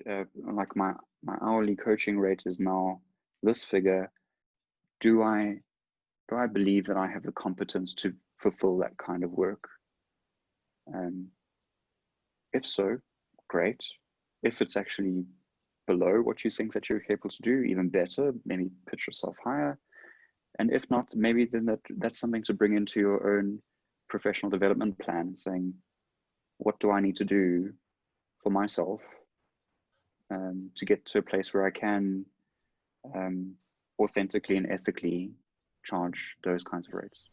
like my hourly coaching rate is now this figure. Do I believe that I have the competence to fulfill that kind of work? If so, great. If it's actually below what you think that you're capable to do, even better, maybe pitch yourself higher. And if not, maybe then that's something to bring into your own professional development plan, saying, what do I need to do for myself to get to a place where I can authentically and ethically charge those kinds of rates?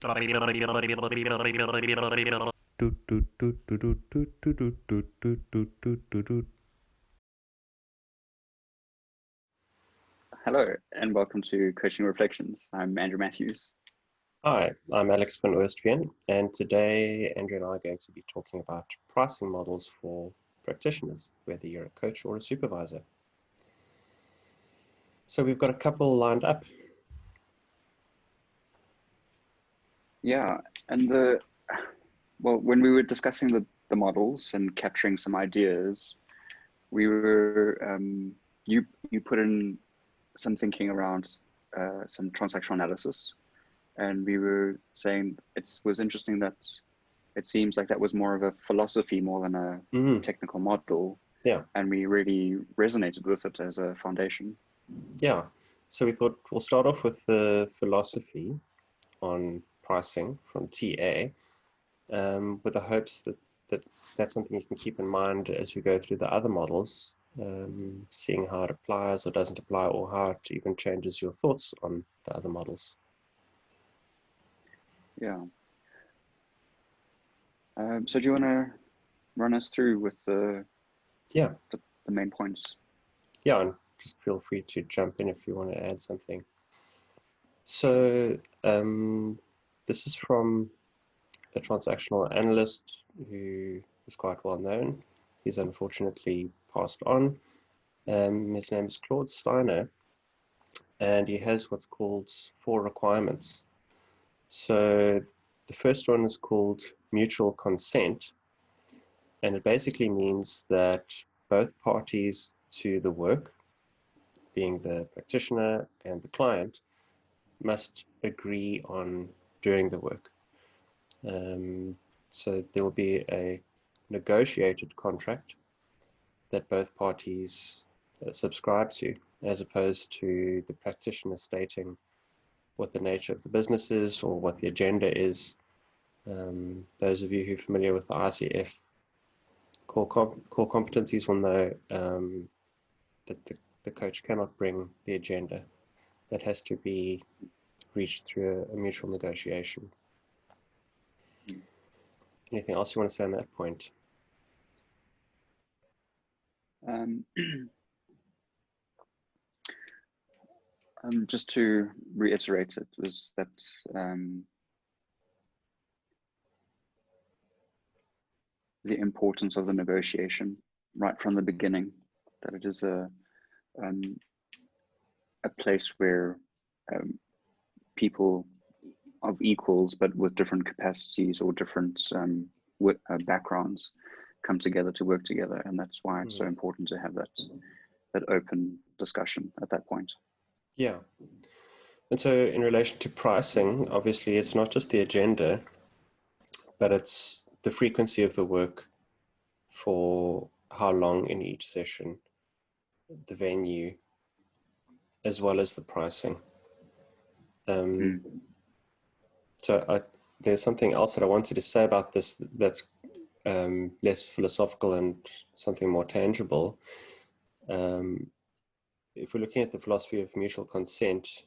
Hello, and welcome to Coaching Reflections. I'm Andrew Matthews. Hi, I'm Alex van Oostvian, and today Andrew and I are going to be talking about pricing models for practitioners, whether you're a coach or a supervisor. So we've got a couple lined up. Yeah, and when we were discussing the models and capturing some ideas, we were you put in some thinking around some transactional analysis, and we were saying it was interesting that it seems like that was more of a philosophy more than a technical model. Yeah, and we really resonated with it as a foundation. Yeah, so we thought we'll start off with the philosophy on pricing from TA, with the hopes that that's something you can keep in mind as we go through the other models, seeing how it applies or doesn't apply, or how it even changes your thoughts on the other models. Yeah. So do you want to run us through with the main points? Yeah, and just feel free to jump in if you want to add something. So this is from a transactional analyst who is quite well known. He's unfortunately passed on. His name is Claude Steiner, and he has what's called 4 requirements. So the first one is called mutual consent, and it basically means that both parties to the work, being the practitioner and the client, must agree on doing the work. So there will be a negotiated contract that both parties subscribe to, as opposed to the practitioner stating what the nature of the business is or what the agenda is. Those of you who are familiar with the ICF core competencies will know that the coach cannot bring the agenda. That has to be reached through a mutual negotiation. Anything else you want to say on that point? Just to reiterate, it was that the importance of the negotiation right from the beginning, that it is a place where people of equals but with different capacities or different backgrounds come together to work together, and that's why it's so important to have that open discussion at that point. Yeah. And so in relation to pricing, obviously it's not just the agenda, but it's the frequency of the work, for how long in each session, the venue, as well as the pricing. So there's something else that I wanted to say about this that's less philosophical and something more tangible. If we're looking at the philosophy of mutual consent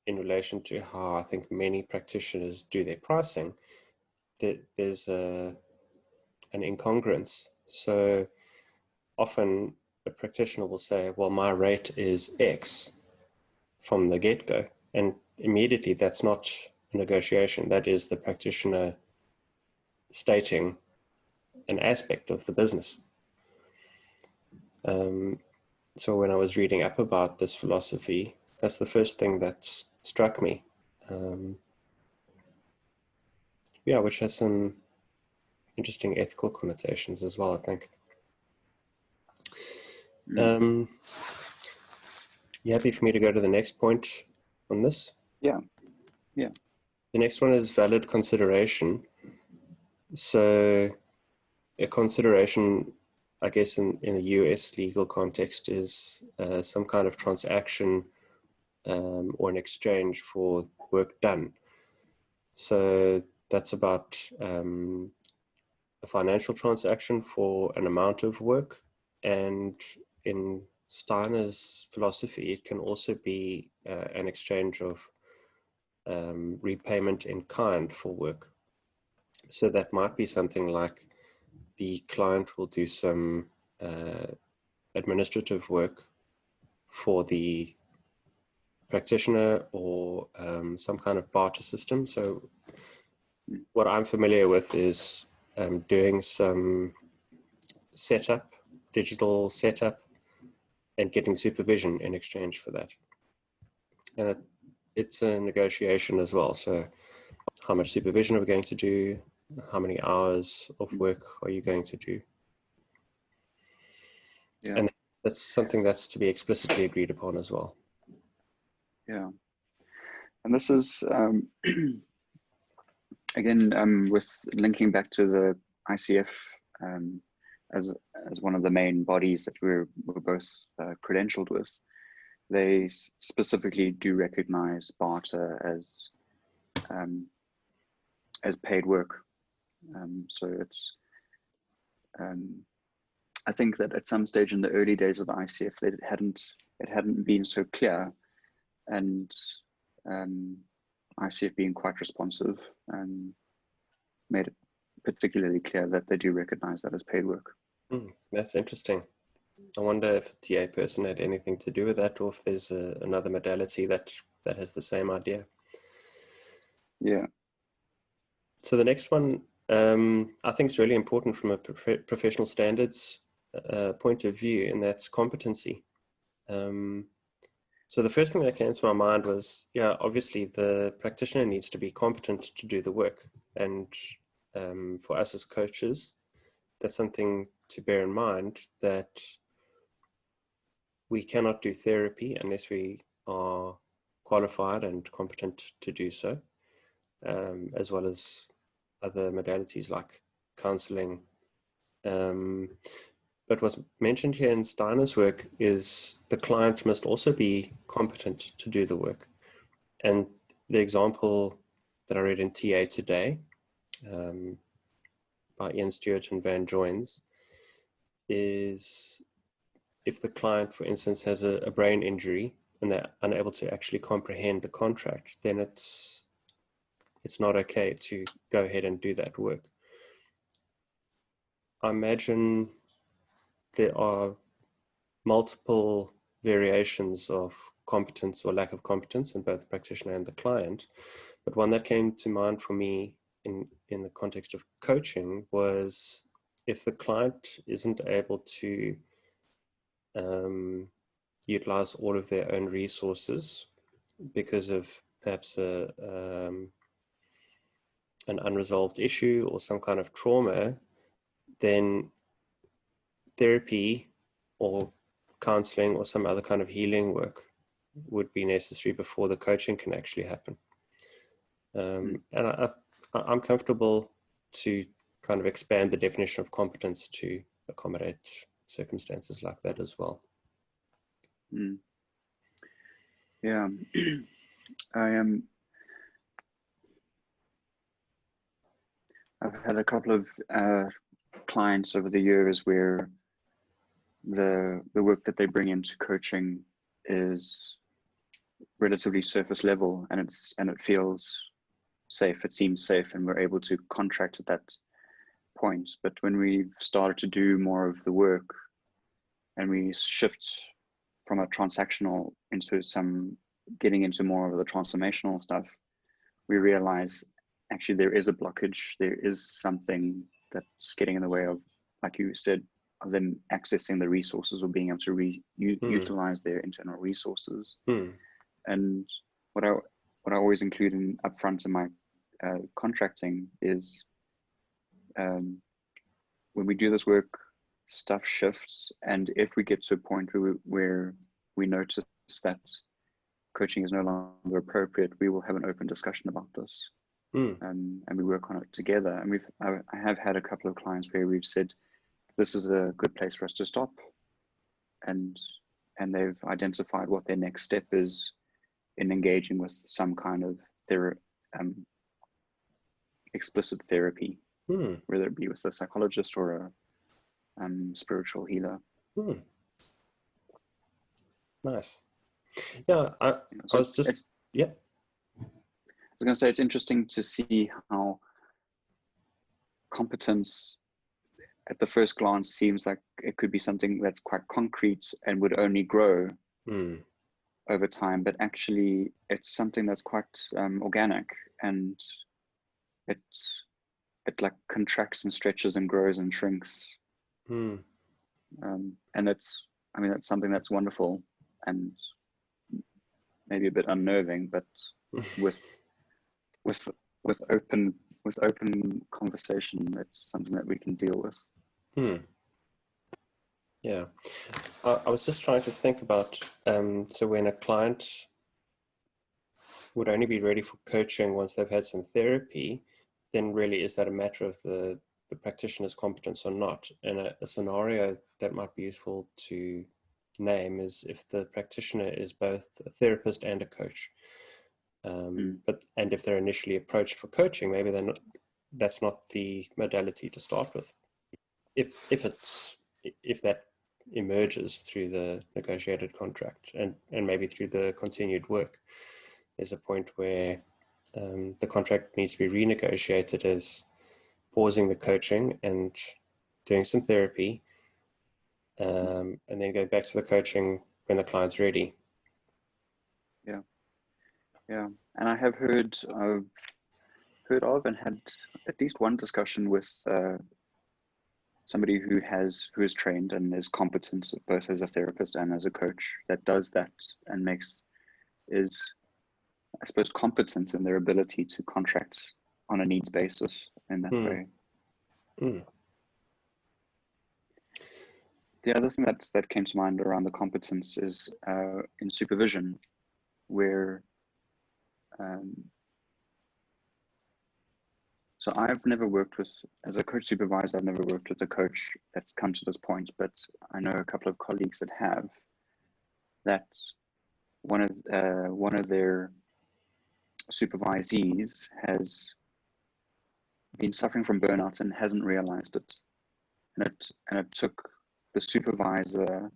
in relation to how I think many practitioners do their pricing, there's an incongruence. So often a practitioner will say, well, my rate is X from the get-go, and immediately that's not a negotiation. That is the practitioner stating an aspect of the business. So when I was reading up about this philosophy, that's the first thing that struck me. Yeah, which has some interesting ethical connotations as well, I think. You happy for me to go to the next point on this? Yeah. The next one is valid consideration. So a consideration, I guess, in a US legal context is some kind of transaction or an exchange for work done. So that's about a financial transaction for an amount of work. And in Steiner's philosophy, it can also be an exchange of repayment in kind for work. So that might be something like the client will do some administrative work for the practitioner, or some kind of barter system. So what I'm familiar with is doing some setup, digital setup, and getting supervision in exchange for that. And it's a negotiation as well. So how much supervision are we going to do? How many hours of work are you going to do? Yeah. And that's something that's to be explicitly agreed upon as well. Yeah. And this is, again, with linking back to the ICF as one of the main bodies that we're both credentialed with, they specifically do recognize barter as paid work. So it's, I think that at some stage in the early days of the ICF, that it hadn't been so clear, and ICF being quite responsive made it particularly clear that they do recognize that as paid work. That's interesting. I wonder if a TA person had anything to do with that, or if there's another modality that has the same idea. Yeah. So the next one, I think is really important from a professional standards point of view, and that's competency. So the first thing that came to my mind was, yeah, obviously the practitioner needs to be competent to do the work. And for us as coaches, that's something to bear in mind, that we cannot do therapy unless we are qualified and competent to do so, as well as other modalities like counseling. But what's mentioned here in Steiner's work is the client must also be competent to do the work. And the example that I read in TA today by Ian Stewart and Van Joins is, if the client, for instance, has a brain injury and they're unable to actually comprehend the contract, then it's not okay to go ahead and do that work. I imagine there are multiple variations of competence or lack of competence in both the practitioner and the client, but one that came to mind for me in the context of coaching was, if the client isn't able to utilize all of their own resources because of perhaps an unresolved issue or some kind of trauma, then therapy or counseling or some other kind of healing work would be necessary before the coaching can actually happen. And I'm comfortable to kind of expand the definition of competence to accommodate circumstances like that as well. Yeah. I've had a couple of clients over the years where the work that they bring into coaching is relatively surface level, and it feels safe, it seems safe, and we're able to contract at that point. But when we've started to do more of the work and we shift from a transactional into getting into more of the transformational stuff, we realize actually there is a blockage. There is something that's getting in the way of, like you said, of them accessing the resources or being able to utilize their internal resources. And what I always include in upfront in my contracting is, when we do this work, stuff shifts, and if we get to a point where we notice that coaching is no longer appropriate, we will have an open discussion about this, and we work on it together. And I have had a couple of clients where we've said, this is a good place for us to stop, and they've identified what their next step is in engaging with some kind of explicit therapy, whether it be with a psychologist or a spiritual healer. Nice. Yeah, I was just, yeah. I was going to say, it's interesting to see how competence at the first glance seems like it could be something that's quite concrete and would only grow over time, but actually it's something that's quite organic, and it like contracts and stretches and grows and shrinks. And that's something that's wonderful and maybe a bit unnerving, but with open conversation, it's something that we can deal with. Yeah, I was just trying to think about, so when a client would only be ready for coaching once they've had some therapy, then really is that a matter of the practitioner's competence or not? And a scenario that might be useful to name is if the practitioner is both a therapist and a coach. And if they're initially approached for coaching, maybe that's not the modality to start with. If that emerges through the negotiated contract and maybe through the continued work, there's a point where the contract needs to be renegotiated as pausing the coaching and doing some therapy, and then going back to the coaching when the client's ready. Yeah, and I have heard of and had at least one discussion with somebody who is trained and is competent both as a therapist and as a coach, that does that and is, I suppose, competent in their ability to contract on a needs basis in that way. The other thing that came to mind around the competence is in supervision, where so I've never worked with, as a coach supervisor, I've never worked with a coach that's come to this point, but I know a couple of colleagues that have, that one of their supervisees has been suffering from burnout and hasn't realized it. And it took the supervisor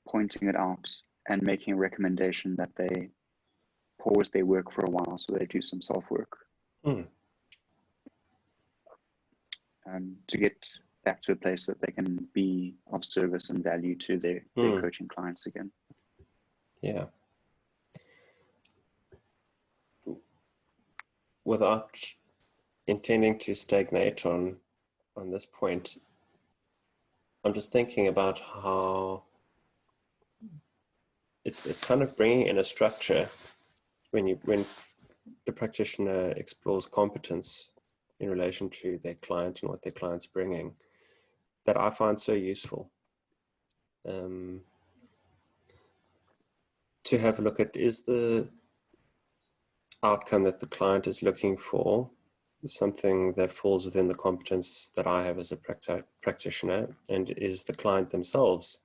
pointing it out and making a recommendation that they pause their work for a while so they do some self-work. To get back to a place that they can be of service and value to their coaching clients again. Yeah. Without intending to stagnate on this point, I'm just thinking about how it's kind of bringing in a structure when the practitioner explores competence in relation to their client and what their client's bringing, that I find so useful. To have a look at, is the outcome that the client is looking for something that falls within the competence that I have as a practitioner, and is the client themselves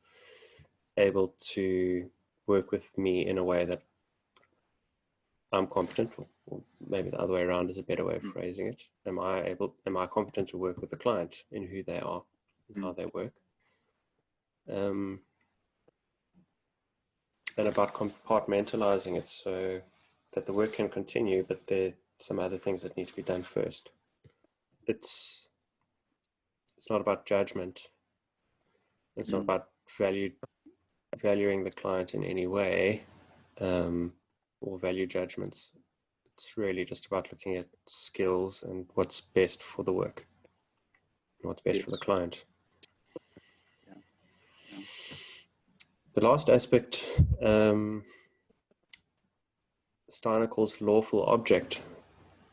able to work with me in a way that I'm competent, or maybe the other way around is a better way of phrasing it. Am I competent to work with the client in who they are and how they work? And about compartmentalizing it so that the work can continue, but there are some other things that need to be done first. It's not about judgment. It's not about valuing the client in any way, or value judgments. It's really just about looking at skills and what's best for the work, and what's best for the client. The last aspect, Steiner calls lawful object.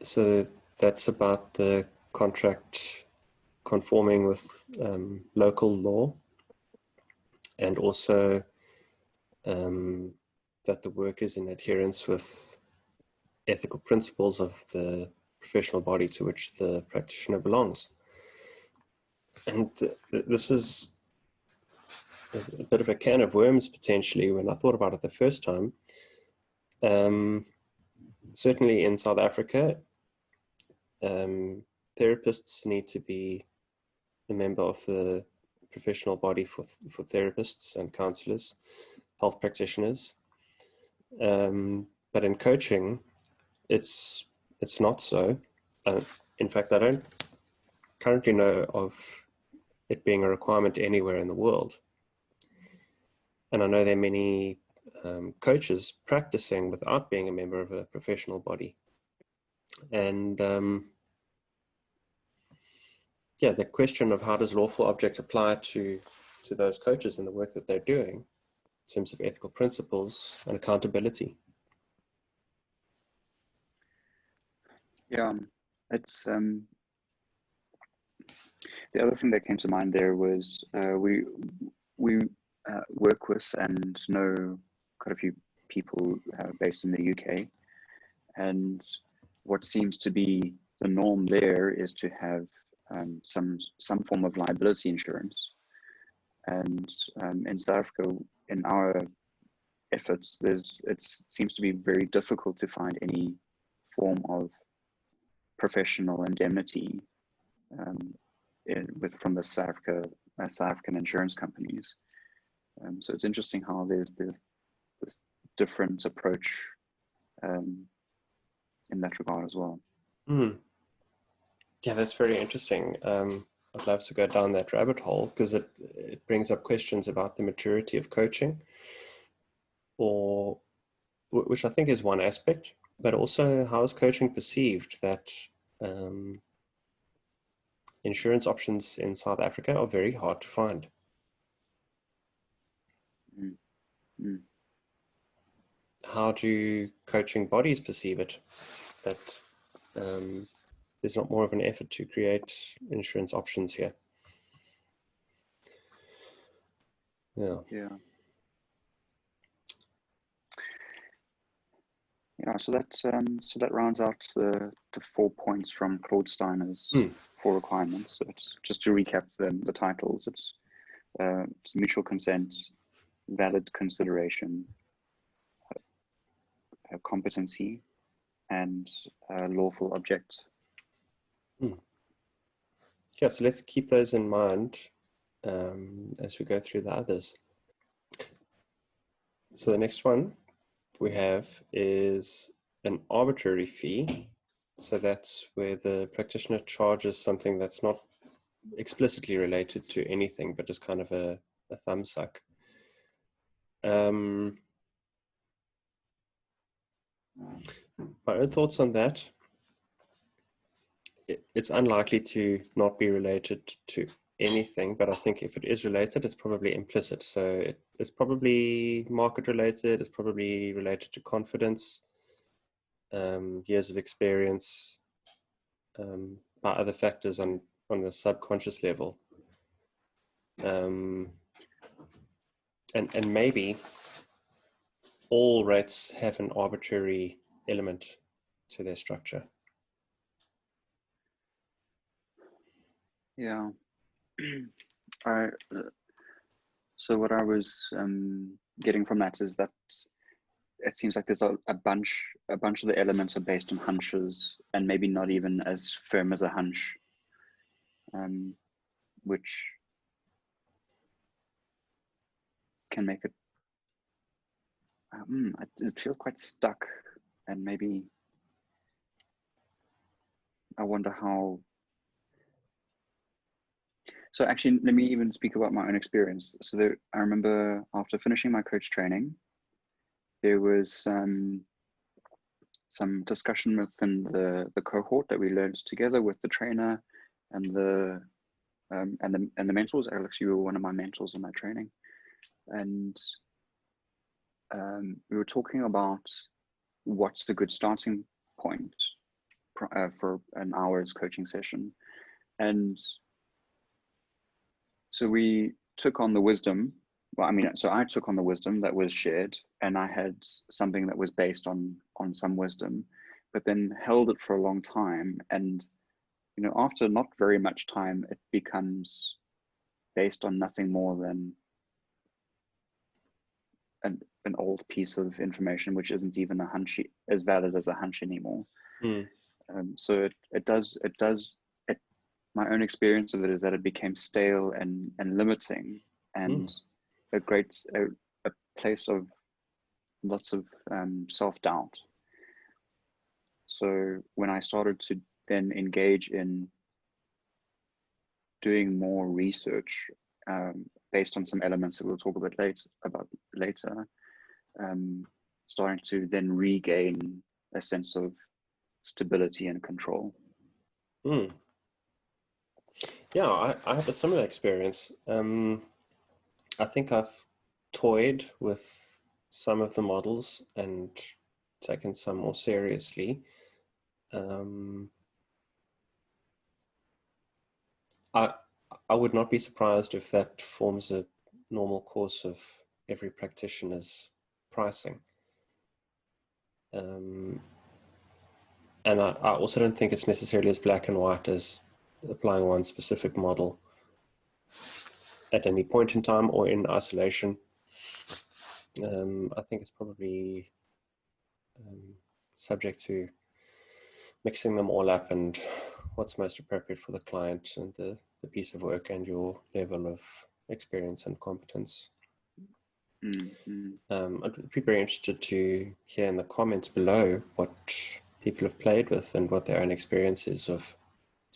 So that's about the contract conforming with local law, and also that the work is in adherence with ethical principles of the professional body to which the practitioner belongs. And this is a bit of a can of worms potentially when I thought about it the first time. Certainly in South Africa, therapists need to be a member of the professional body for therapists and counselors, health practitioners. But in coaching, it's not so. In fact, I don't currently know of it being a requirement anywhere in the world. And I know there are many coaches practicing without being a member of a professional body. And yeah, the question of how does lawful object apply to those coaches and the work that they're doing in terms of ethical principles and accountability. Yeah, it's the other thing that came to mind there was we work with and know quite a few people based in the UK, and what seems to be the norm there is to have some form of liability insurance. And in South Africa, in our efforts, it seems to be very difficult to find any form of professional indemnity from the South African insurance companies. So it's interesting how there's this different approach in that regard as well. Mm. Yeah, that's very interesting. I'd love to go down that rabbit hole because it brings up questions about the maturity of coaching, which I think is one aspect, but also how is coaching perceived? That insurance options in South Africa are very hard to find. Mm. Mm. How do coaching bodies perceive it? That there's not more of an effort to create insurance options here. Yeah. So that rounds out the 4 points from Claude Steiner's 4 requirements. So it's just to recap the titles. It's mutual consent, valid consideration, competency, and lawful object. Yeah, so let's keep those in mind as we go through the others. So the next one we have is an arbitrary fee. So that's where the practitioner charges something that's not explicitly related to anything, but just kind of a thumb suck. My own thoughts on that. It's unlikely to not be related to anything, but I think if it is related, it's probably implicit. So it's probably market related, it's probably related to confidence, years of experience, by other factors on a subconscious level. And maybe all rates have an arbitrary element to their structure. Yeah. So what I was getting from that is that it seems like there's a bunch of the elements are based on hunches and maybe not even as firm as a hunch, which can make it feels quite stuck, and maybe I wonder how. So actually, let me even speak about my own experience. So I remember after finishing my coach training, there was some discussion within the cohort that we learned together with the trainer and the mentors. Alex, you were one of my mentors in my training, and we were talking about what's a good starting point for an hour's coaching session, and So we took on the wisdom. Well, I mean, so I took on the wisdom that was shared, and I had something that was based on some wisdom, but then held it for a long time. And after not very much time, it becomes based on nothing more than an old piece of information, which isn't even a hunch as valid as a hunch anymore. Mm. So it does. My own experience of it is that it became stale and limiting, and a place of lots of self-doubt. So when I started to then engage in doing more research based on some elements that we'll talk about later, starting to then regain a sense of stability and control. Mm. Yeah, I have a similar experience. I think I've toyed with some of the models and taken some more seriously. I would not be surprised if that forms a normal course of every practitioner's pricing. And I also don't think it's necessarily as black and white as applying one specific model at any point in time or in isolation. I think it's probably subject to mixing them all up and what's most appropriate for the client and the piece of work and your level of experience and competence. I'd be very interested to hear in the comments below what people have played with and what their own experience is of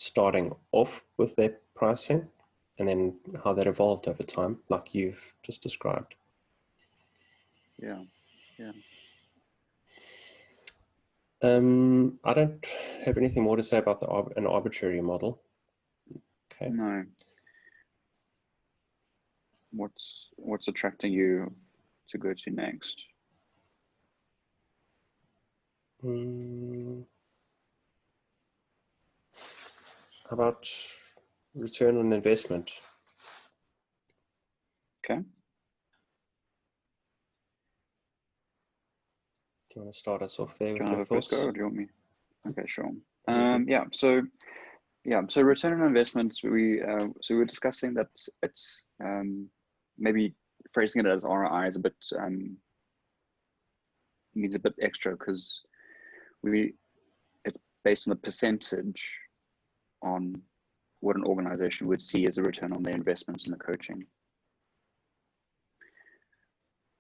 starting off with their pricing and then how that evolved over time, like you've just described. Yeah. I don't have anything more to say about an arbitrary model. Okay. No. What's attracting you to go to next? How about return on investment? Okay. Do you want to start us off there with Do you your want to first thoughts? go, or do you want me? Okay, sure. Yeah. So return on investments. So we were discussing that it's maybe phrasing it as ROI is a bit needs a bit extra because it's based on the percentage on what an organization would see as a return on their investments in the coaching.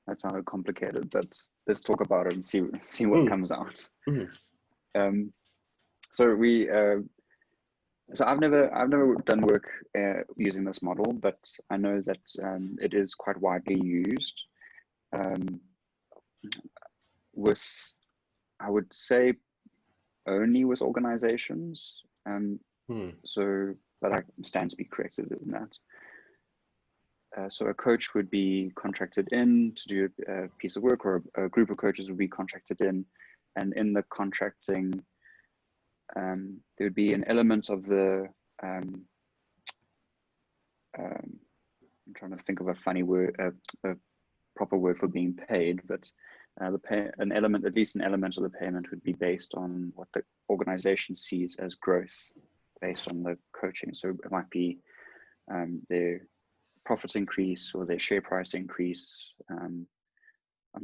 That sounded complicated, but let's talk about it and see what comes out. So I've never done work using this model, but I know that it is quite widely used with, I would say, only with organizations. So, but I stand to be corrected in that. So a coach would be contracted in to do a piece of work, or a group of coaches would be contracted in, and in the contracting, there would be an element of the I'm trying to think of a funny word, a proper word for being paid, but at least an element of the payment would be based on what the organization sees as growth based on the coaching. So it might be their profits increase or their share price increase. I'm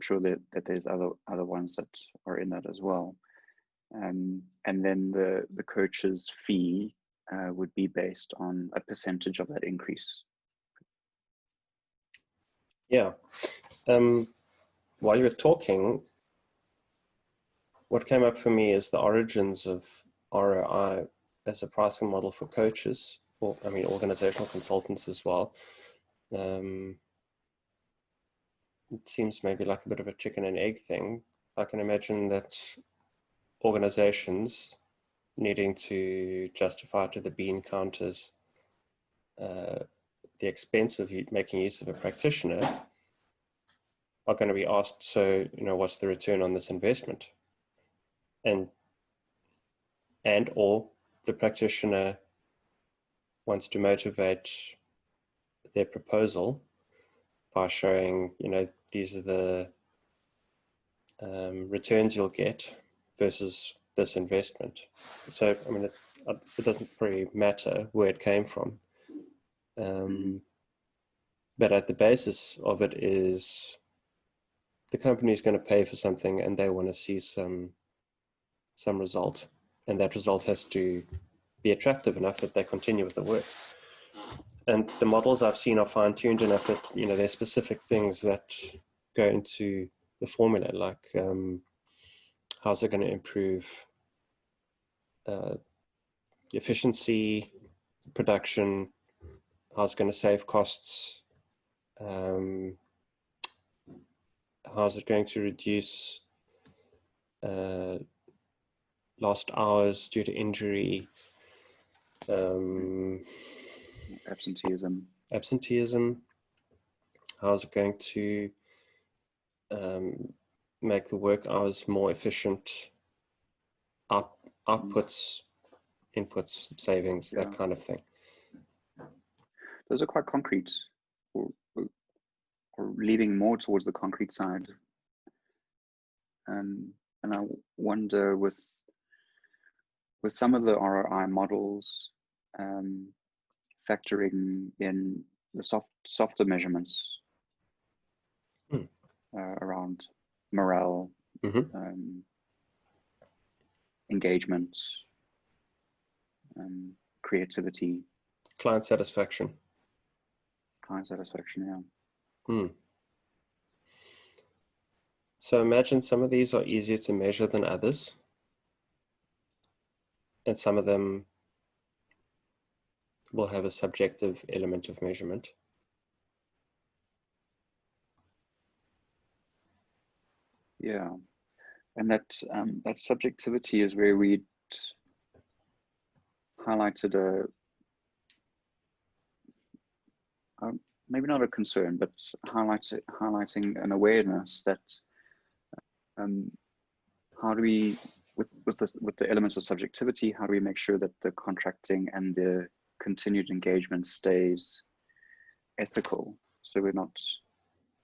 sure that there's other ones that are in that as well. And then the coach's fee would be based on a percentage of that increase. Yeah. While you were talking, what came up for me is the origins of ROI as a pricing model for coaches, or I mean organizational consultants as well. It seems maybe like a bit of a chicken and egg thing. I can imagine that organizations needing to justify to the bean counters the expense of making use of a practitioner are going to be asked, so, what's the return on this investment? And or the practitioner wants to motivate their proposal by showing, you know, these are the returns you'll get versus this investment. So, I mean, it doesn't really matter where it came from. But at the basis of it is the company is going to pay for something and they want to see some result. And that result has to be attractive enough that they continue with the work. And the models I've seen are fine-tuned enough that, you know, there's specific things that go into the formula, like how's it going to improve efficiency, production, how's it going to save costs, how's it going to reduce lost hours due to injury, absenteeism, how's it going to make the work hours more efficient, outputs, inputs, savings, that kind of thing. Those are quite concrete, or leaning more towards the concrete side. And I wonder with some of the ROI models, factoring in the softer measurements around morale, engagement, creativity, client satisfaction. Yeah. So imagine some of these are easier to measure than others, and some of them will have a subjective element of measurement. Yeah, and that subjectivity is where we highlighted maybe not a concern, but highlighting an awareness that how do we, with the elements of subjectivity, how do we make sure that the contracting and the continued engagement stays ethical? So we're not,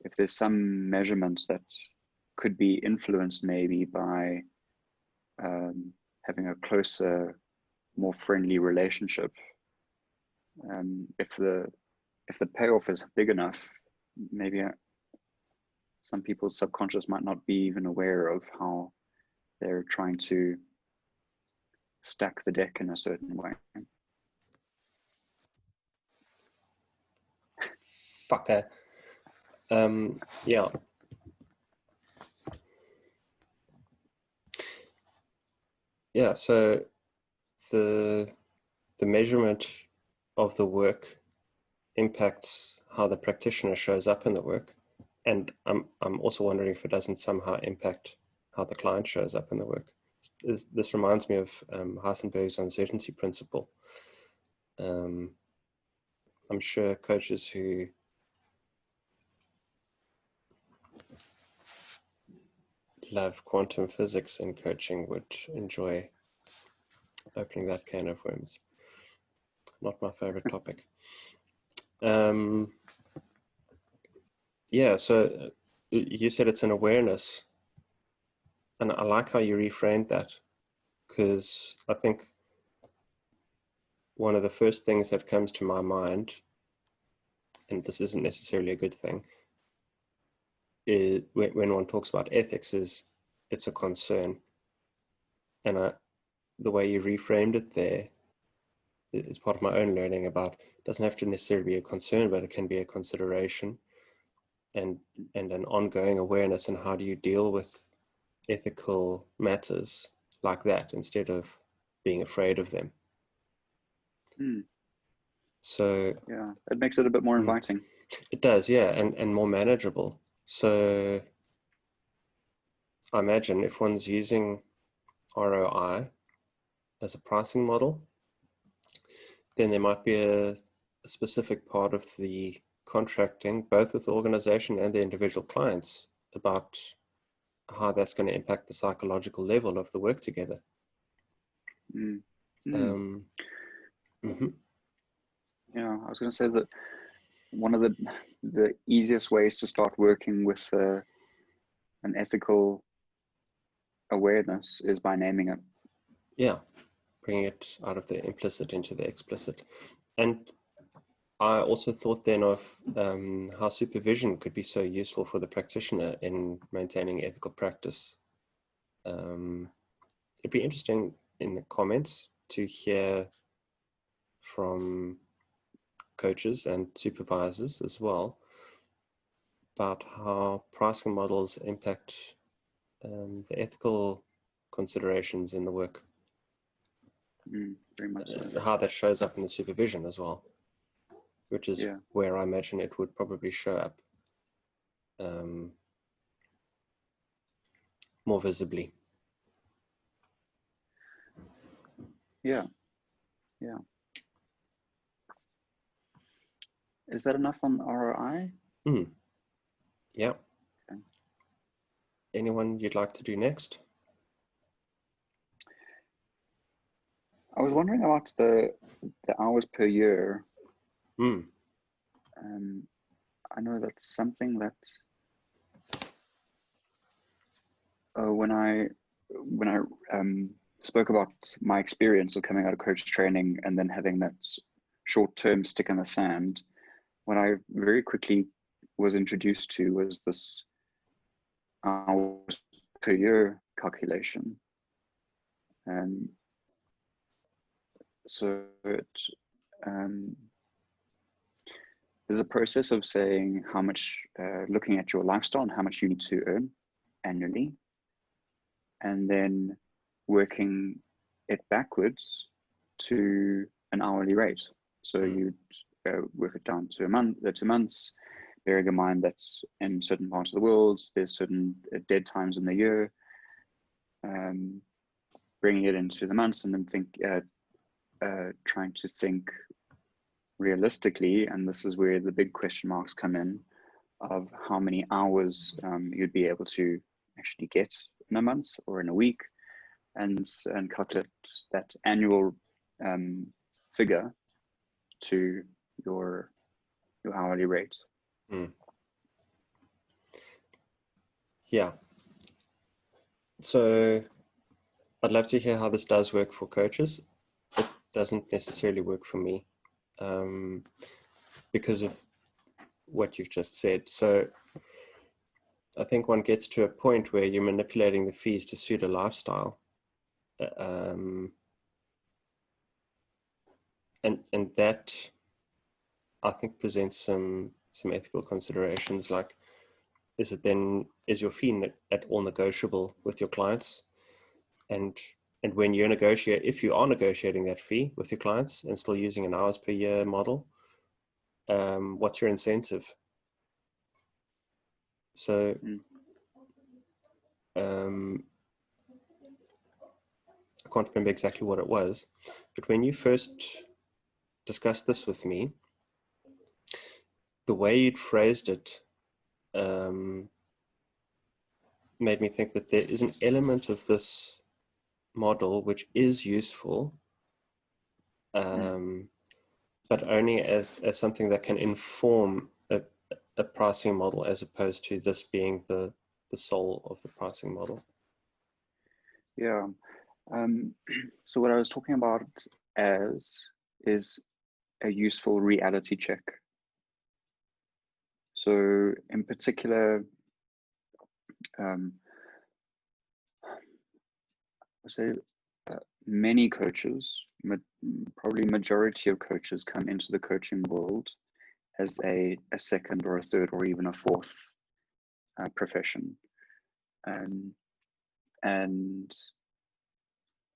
if there's some measurements that could be influenced maybe by having a closer, more friendly relationship, if the payoff is big enough, maybe some people's subconscious might not be even aware of how they're trying to stack the deck in a certain way. Fucker. Yeah. Yeah, so the measurement of the work impacts how the practitioner shows up in the work. And I'm also wondering if it doesn't somehow impact how the client shows up in the work. This reminds me of Heisenberg's uncertainty principle. I'm sure coaches who love quantum physics in coaching would enjoy opening that can of worms. Not my favorite topic. Yeah, so you said it's an awareness, and I like how you reframed that, because I think one of the first things that comes to my mind, and this isn't necessarily a good thing, is when one talks about ethics, is it's a concern. And the way you reframed it there is part of my own learning about, it doesn't have to necessarily be a concern, but it can be a consideration and an ongoing awareness. And how do you deal with ethical matters like that instead of being afraid of them? So yeah, it makes it a bit more inviting. It does, yeah, and more manageable. So I imagine if one's using ROI as a pricing model, then there might be a specific part of the contracting, both with the organization and the individual clients, about how that's going to impact the psychological level of the work together. Yeah, I was going to say that one of the easiest ways to start working with an ethical awareness is by naming it. Yeah, bringing it out of the implicit into the explicit. And I also thought then of how supervision could be so useful for the practitioner in maintaining ethical practice. It'd be interesting in the comments to hear from coaches and supervisors as well about how pricing models impact the ethical considerations in the work. Very much so. How that shows up in the supervision as well, which is where I imagine it would probably show up more visibly. Yeah. Is that enough on ROI? Yeah. Okay. Anyone you'd like to do next? I was wondering about the hours per year. I know that's something that when I spoke about my experience of coming out of coach training and then having that short-term stick in the sand, what I very quickly was introduced to was this hours per year calculation. So there's a process of saying how much, looking at your lifestyle and how much you need to earn annually, and then working it backwards to an hourly rate. So you work it down to a month, 2 months, bearing in mind that in certain parts of the world, there's certain dead times in the year, bringing it into the months, and then trying to think realistically, and this is where the big question marks come in, of how many hours you'd be able to actually get in a month or in a week, and calculate that annual figure to your hourly rate. Yeah. So I'd love to hear how this does work for coaches. It doesn't necessarily work for me because of what you've just said. So I think one gets to a point where you're manipulating the fees to suit a lifestyle. And that, I think, presents some ethical considerations, like, is your fee at all negotiable with your clients? And when you negotiate, if you are negotiating that fee with your clients and still using an hours per year model, what's your incentive? So I can't remember exactly what it was, but when you first discussed this with me, the way you'd phrased it made me think that there is an element of this model which is useful, but only as something that can inform a pricing model, as opposed to this being the soul of the pricing model. Yeah. So what I was talking about is a useful reality check. So in particular, I would say many coaches, probably majority of coaches, come into the coaching world as a second or a third or even a fourth profession, and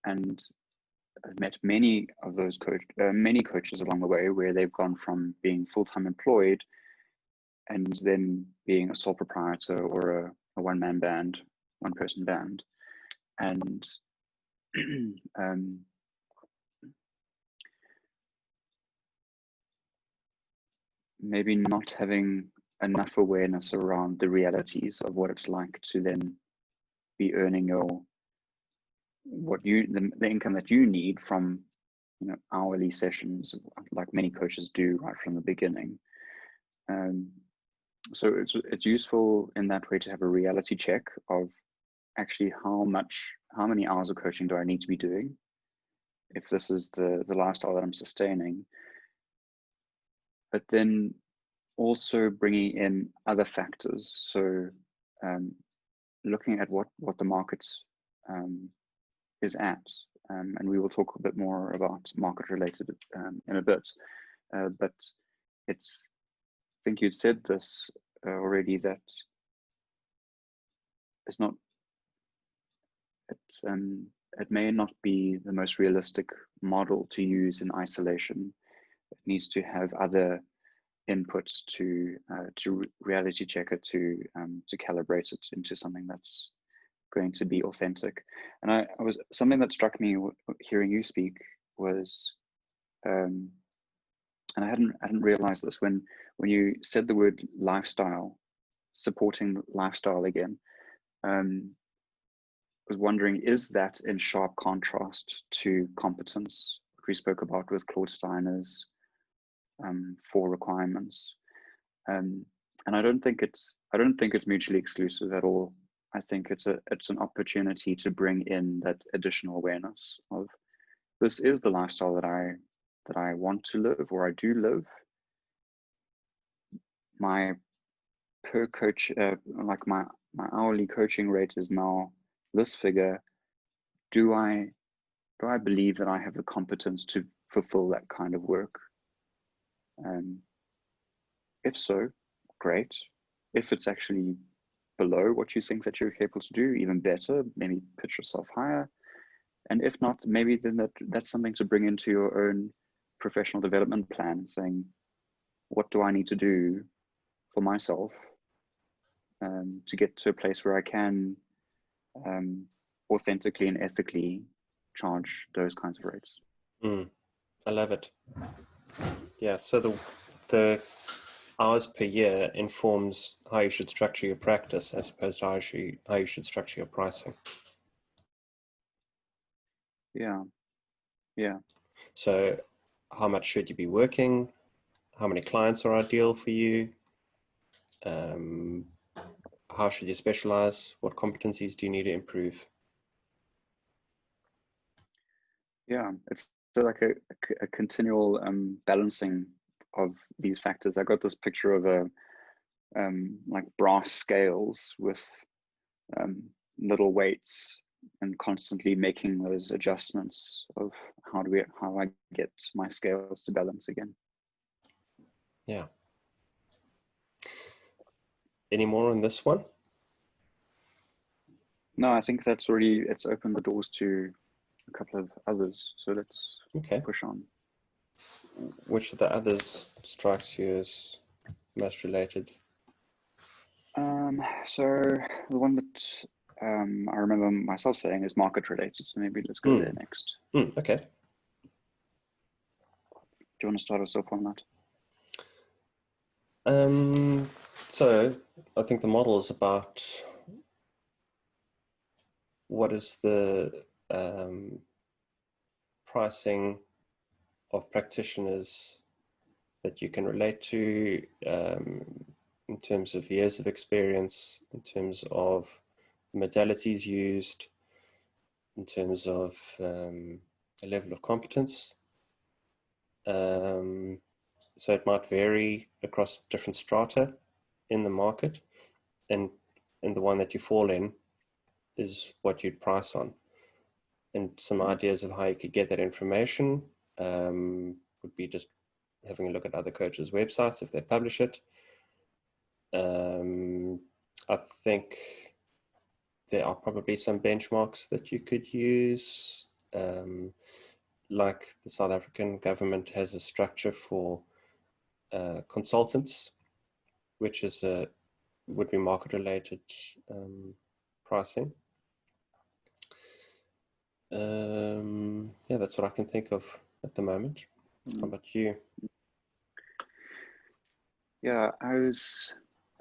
I've met many of those many coaches along the way, where they've gone from being full-time employed and then being a sole proprietor or a one-man band, one-person band, and maybe not having enough awareness around the realities of what it's like to then be earning the income that you need from hourly sessions, like many coaches do right from the beginning. So it's useful in that way to have a reality check of actually how many hours of coaching do I need to be doing if this is the lifestyle that I'm sustaining. But then also bringing in other factors. So looking at what the market is at. And we will talk a bit more about market related in a bit. But I think you'd said this already, that it's not, it may not be the most realistic model to use in isolation. It needs to have other inputs to reality check it, to calibrate it into something that's going to be authentic. And I was, something that struck me hearing you speak was, and I hadn't realized this, when you said the word lifestyle, supporting lifestyle again, was wondering, is that in sharp contrast to competence, which we spoke about with Claude Steiner's 4 requirements? And I don't think it's mutually exclusive at all. I think it's an opportunity to bring in that additional awareness of, this is the lifestyle that I want to live, or I do live. My per coach, like my hourly coaching rate is now this figure. Do I believe that I have the competence to fulfill that kind of work? If so, great. If it's actually below what you think that you're capable to do, even better, maybe pitch yourself higher. And if not, maybe then that's something to bring into your own professional development plan, saying, what do I need to do for myself to get to a place where I can authentically and ethically charge those kinds of rates? I love it. Yeah, so the hours per year informs how you should structure your practice, as opposed to how you should structure your pricing. Yeah. So how much should you be working? How many clients are ideal for you? How should you specialize? What competencies do you need to improve? Yeah, it's like a continual balancing of these factors. I got this picture of a like brass scales with little weights, and constantly making those adjustments of how I get my scales to balance again. Yeah. Any more on this one? No, I think that's already, it's opened the doors to a couple of others. So let's push on. Which of the others strikes you as most related? So the one that I remember myself saying is market related. So maybe let's go there next. Okay. Do you want to start us off on that? So I think the model is about what is the pricing of practitioners that you can relate to in terms of years of experience, in terms of the modalities used, in terms of a level of competence. So it might vary across different strata in the market, and the one that you fall in is what you'd price on. And some ideas of how you could get that information would be just having a look at other coaches' websites if they publish it. I think there are probably some benchmarks that you could use, like the South African government has a structure for consultants, which is would be market related pricing. Yeah, that's what I can think of at the moment. How about you? Yeah, I was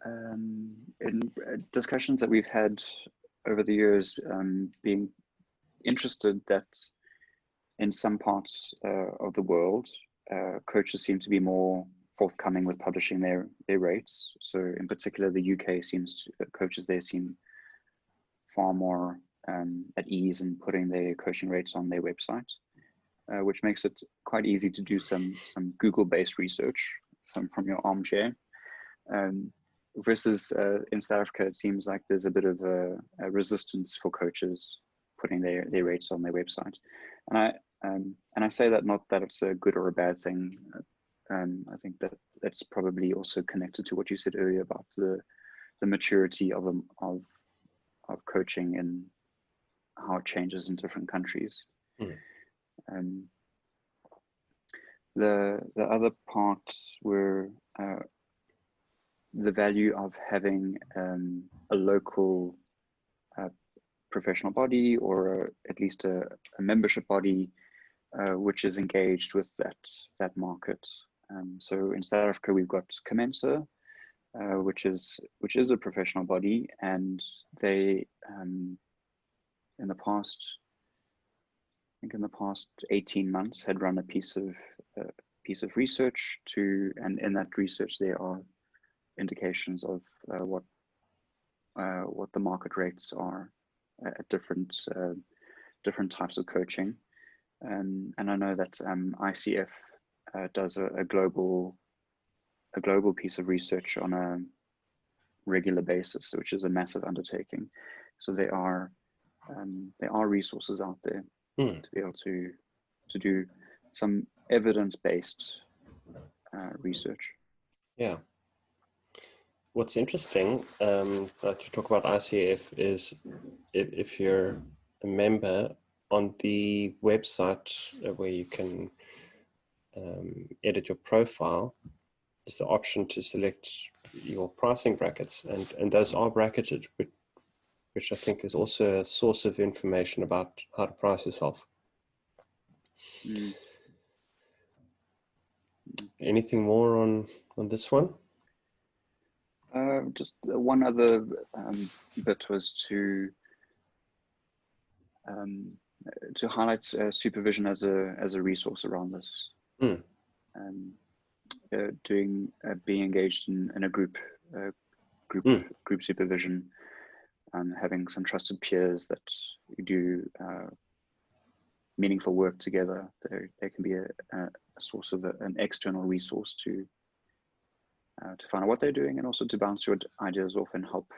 in discussions that we've had over the years, being interested that in some parts of the world, coaches seem to be more forthcoming with publishing their rates. So in particular, the UK seems to, coaches there seem far more at ease in putting their coaching rates on their website, which makes it quite easy to do some Google-based research, some from your armchair. Versus in South Africa, it seems like there's a bit of a resistance for coaches putting their rates on their website, and I say that not that it's a good or a bad thing. I think that that's probably also connected to what you said earlier about the maturity of coaching and how it changes in different countries. Mm. The other parts were the value of having a local professional body, or at least a membership body which is engaged with that market. So in South Africa, we've got Commencer, which is a professional body, and they in the past 18 months had run a piece of research and in that research there are indications of what the market rates are at different types of coaching, and I know that ICF does a global piece of research on a regular basis, which is a massive undertaking. So there are resources out there to be able to do some evidence-based research. Yeah. What's interesting that you talk about ICF is if you're a member, on the website where you can edit your profile, is the option to select your pricing brackets, and those are bracketed, which I think is also a source of information about how to price yourself. Mm. Anything more on this one? Just one other bit was to highlight supervision as a resource around this. Being engaged in a group supervision, having some trusted peers that you do meaningful work together. There can be a source of an external resource to find out what they're doing, and also to bounce your ideas off and help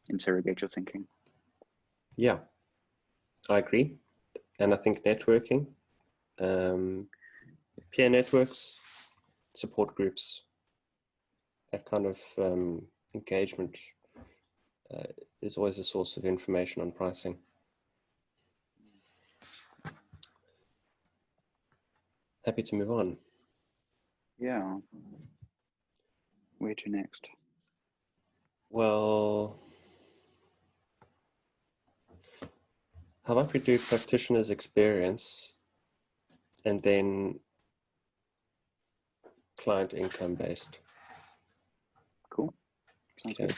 interrogate your thinking. Yeah, I agree. And I think networking, peer networks, support groups, that kind of engagement is always a source of information on pricing. Happy to move on. Yeah. Where to next? Well, how about we do practitioner's experience and then client income based? Cool. Sounds good.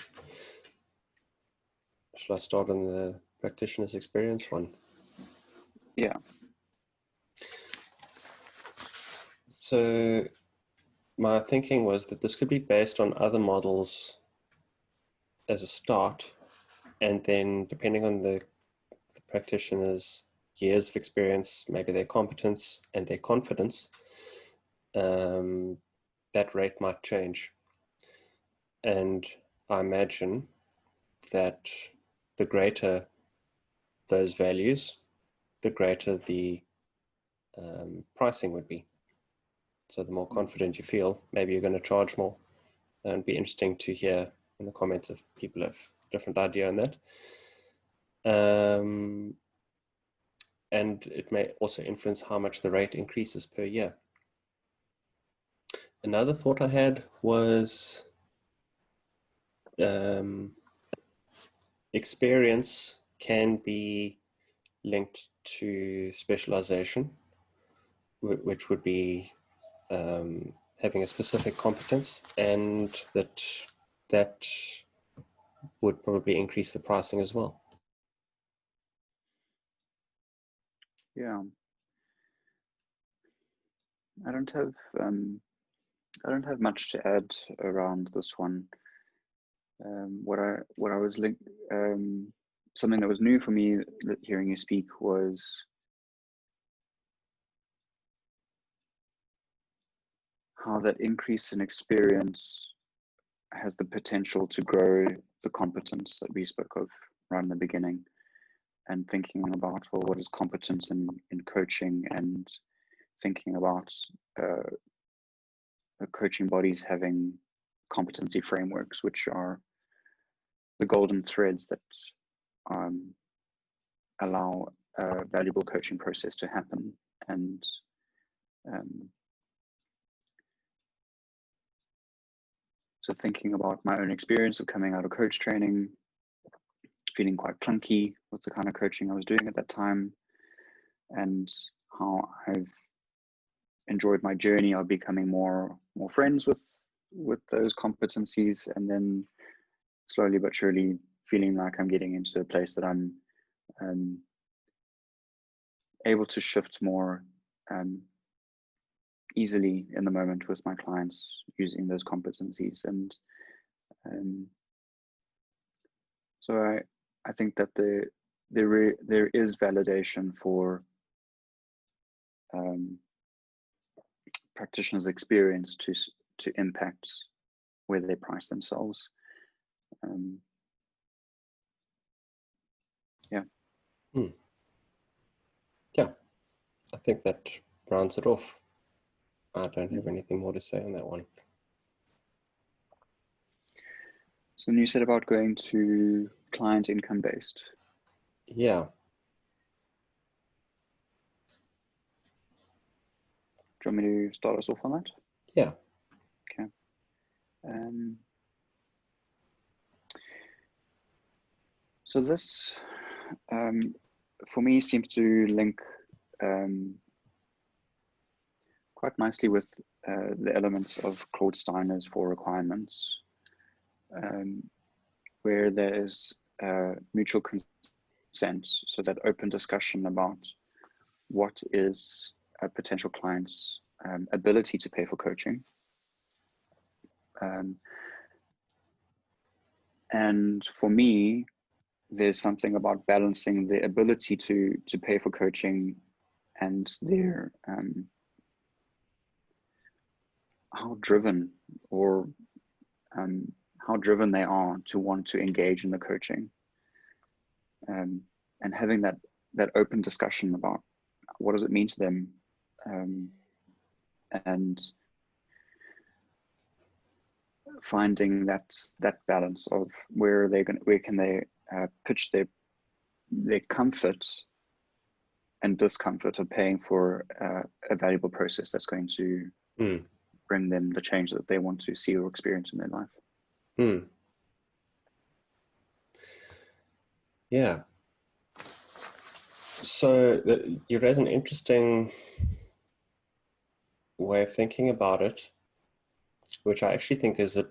Shall I start on the practitioner's experience one? Yeah. So my thinking was that this could be based on other models as a start, and then depending on the practitioner's years of experience, maybe their competence and their confidence, that rate might change. And I imagine that the greater those values, the greater the pricing would be. So the more confident you feel, maybe you're going to charge more. And it'd be interesting to hear in the comments if people have a different idea on that. And it may also influence how much the rate increases per year. Another thought I had was experience can be linked to specialization, which would be having a specific competence, and that would probably increase the pricing as well. Yeah. I don't have I don't have much to add around this one. What I was something that was new for me hearing you speak was how that increase in experience has the potential to grow the competence that we spoke of right in the beginning, and thinking about, well, what is competence in coaching, and thinking about the coaching bodies having competency frameworks, which are the golden threads that allow a valuable coaching process to happen. And so thinking about my own experience of coming out of coach training, feeling quite clunky with the kind of coaching I was doing at that time, and how I've enjoyed my journey of becoming more friends with those competencies, and then slowly but surely feeling like I'm getting into a place that I'm able to shift more easily in the moment with my clients using those competencies. And so I think that there is validation for practitioners' experience to impact where they price themselves. Yeah. Yeah, I think that rounds it off. I don't have anything more to say on that one. So then you said about going to client income based. Yeah. Do you want me to start us off on that? Yeah. Okay. So this, for me, seems to link quite nicely with the elements of Claude Steiner's 4 requirements, where there's mutual consent, so that open discussion about what is a potential client's ability to pay for coaching. And for me, there's something about balancing the ability to pay for coaching and their how driven or how driven they are to want to engage in the coaching, and having that open discussion about what does it mean to them, and finding that balance of where can they pitch their comfort and discomfort of paying for a valuable process that's going to bring them the change that they want to see or experience in their life. Yeah. So you raise an interesting way of thinking about it, which I actually think is a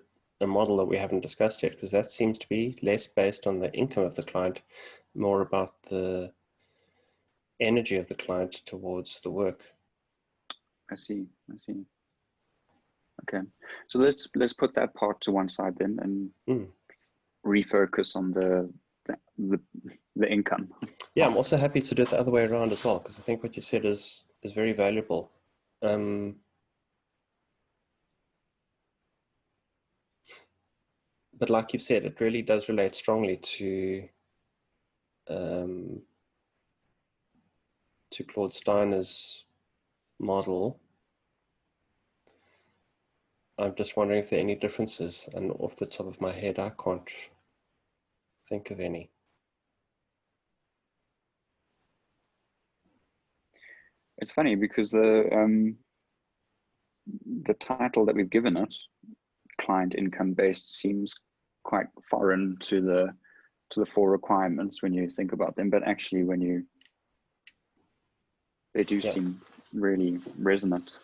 model that we haven't discussed yet, because that seems to be less based on the income of the client, more about the energy of the client towards the work. I see. Okay, so let's put that part to one side then, and refocus on the income. Yeah, I'm also happy to do it the other way around as well, because I think what you said is very valuable. But like you've said, it really does relate strongly to Claude Steiner's model. I'm just wondering if there are any differences, and off the top of my head, I can't think of any. It's funny because the title that we've given it, client income based, seems quite foreign to the 4 requirements when you think about them, but actually they do seem really resonant.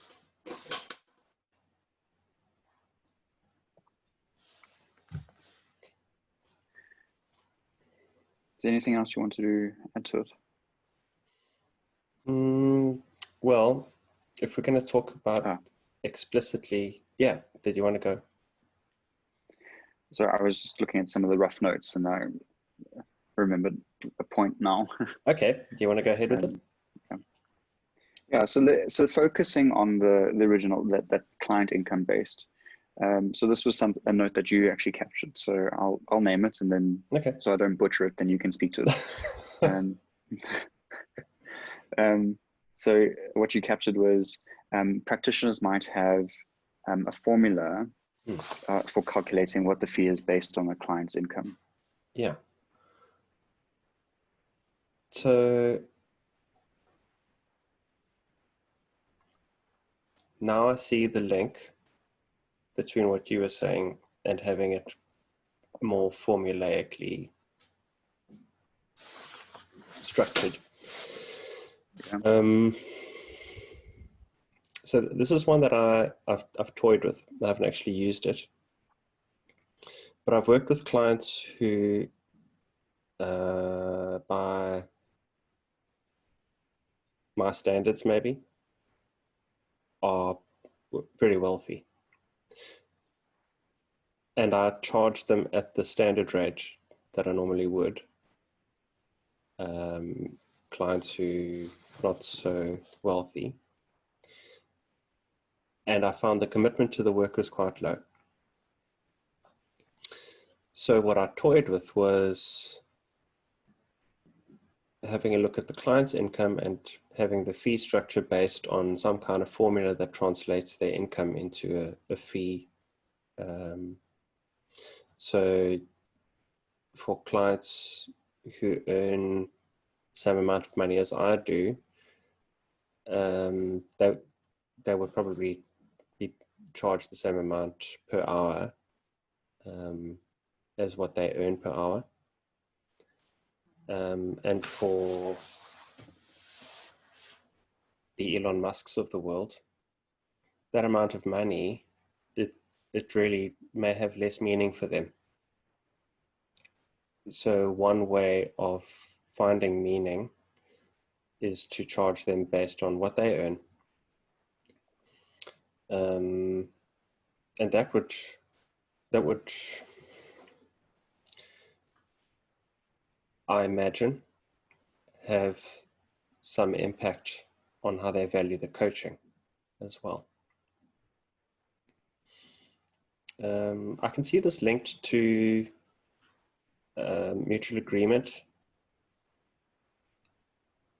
Is there anything else you want to add to it? Well, if we're going to talk about explicitly, yeah, did you want to go? So I was just looking at some of the rough notes and I remembered a point now. Okay, do you want to go ahead with it? Yeah, so focusing on the original, that client income based. So this was a note that you actually captured. So I'll name it, and then so I don't butcher it, then you can speak to it. So what you captured was practitioners might have a formula for calculating what the fee is based on a client's income. Yeah. So now I see the link between what you were saying and having it more formulaically structured. Yeah. So this is one that I've toyed with. I haven't actually used it, but I've worked with clients who, by my standards maybe, are pretty wealthy. And I charge them at the standard rate that I normally would. Clients who are not so wealthy. And I found the commitment to the work was quite low. So what I toyed with was having a look at the client's income and having the fee structure based on some kind of formula that translates their income into a fee. So for clients who earn same amount of money as I do, they would probably be charged the same amount per hour as what they earn per hour. And for the Elon Musks of the world, that amount of money, it really may have less meaning for them. So one way of finding meaning is to charge them based on what they earn. And that would I imagine have some impact on how they value the coaching as well. I can see this linked to mutual agreement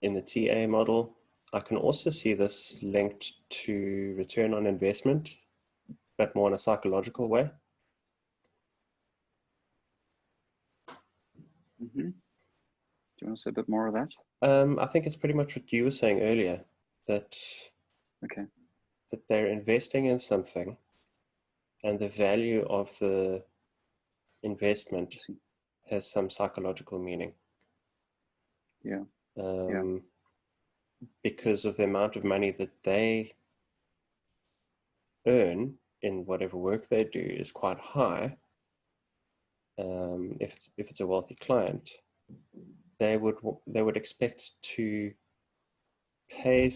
in the TA model. I can also see this linked to return on investment, but more in a psychological way. Mm-hmm. Do you want to say a bit more of that? I think it's pretty much what you were saying earlier, that they're investing in something and the value of the investment has some psychological meaning. Yeah. Because of the amount of money that they earn in whatever work they do is quite high. If it's a wealthy client, they would expect to pay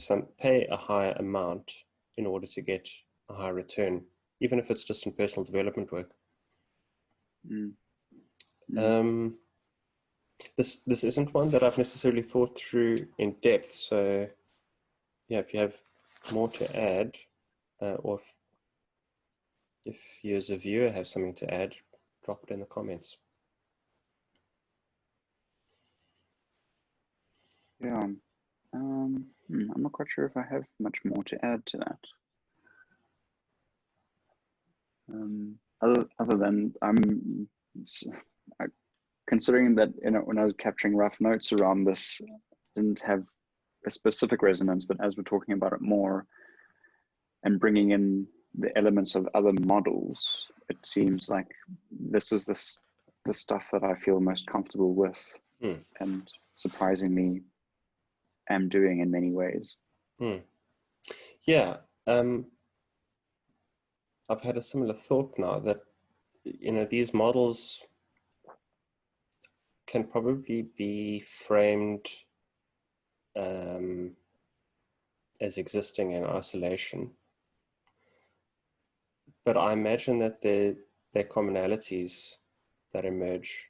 a higher amount in order to get a higher return, even if it's just in personal development work. This isn't one that I've necessarily thought through in depth. So yeah, if you have more to add, or if you as a viewer have something to add, drop it in the comments. Yeah. I'm not quite sure if I have much more to add to that. Other than considering that, you know, when I was capturing rough notes around this, didn't have a specific resonance, but as we're talking about it more and bringing in the elements of other models, it seems like this is the stuff that I feel most comfortable with, and surprisingly am doing in many ways. Yeah, I've had a similar thought now that, you know, these models can probably be framed as existing in isolation, But I imagine that there are commonalities that emerge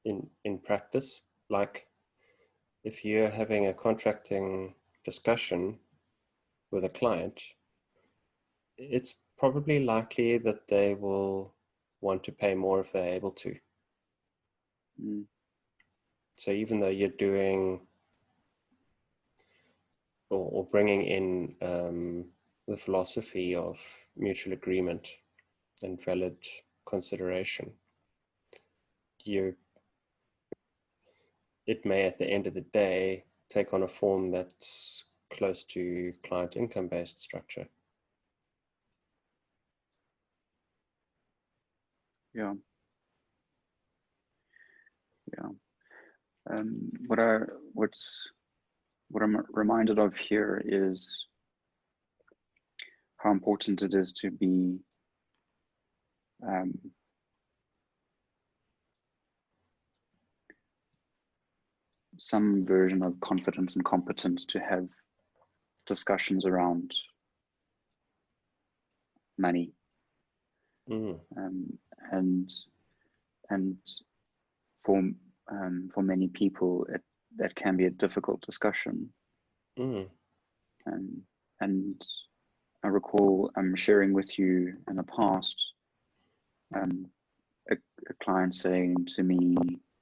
in practice. Like if you're having a contracting discussion with a client, it's probably likely that they will want to pay more if they're able to. Mm. So even though you're doing or bringing in the philosophy of mutual agreement and valid consideration, it may at the end of the day take on a form that's close to client income-based structure. Yeah. Yeah. What I'm reminded of here is how important it is to be some version of confidence and competence to have discussions around money. Mm. And for many people, that can be a difficult discussion. Mm. And I recall sharing with you in the past a client saying to me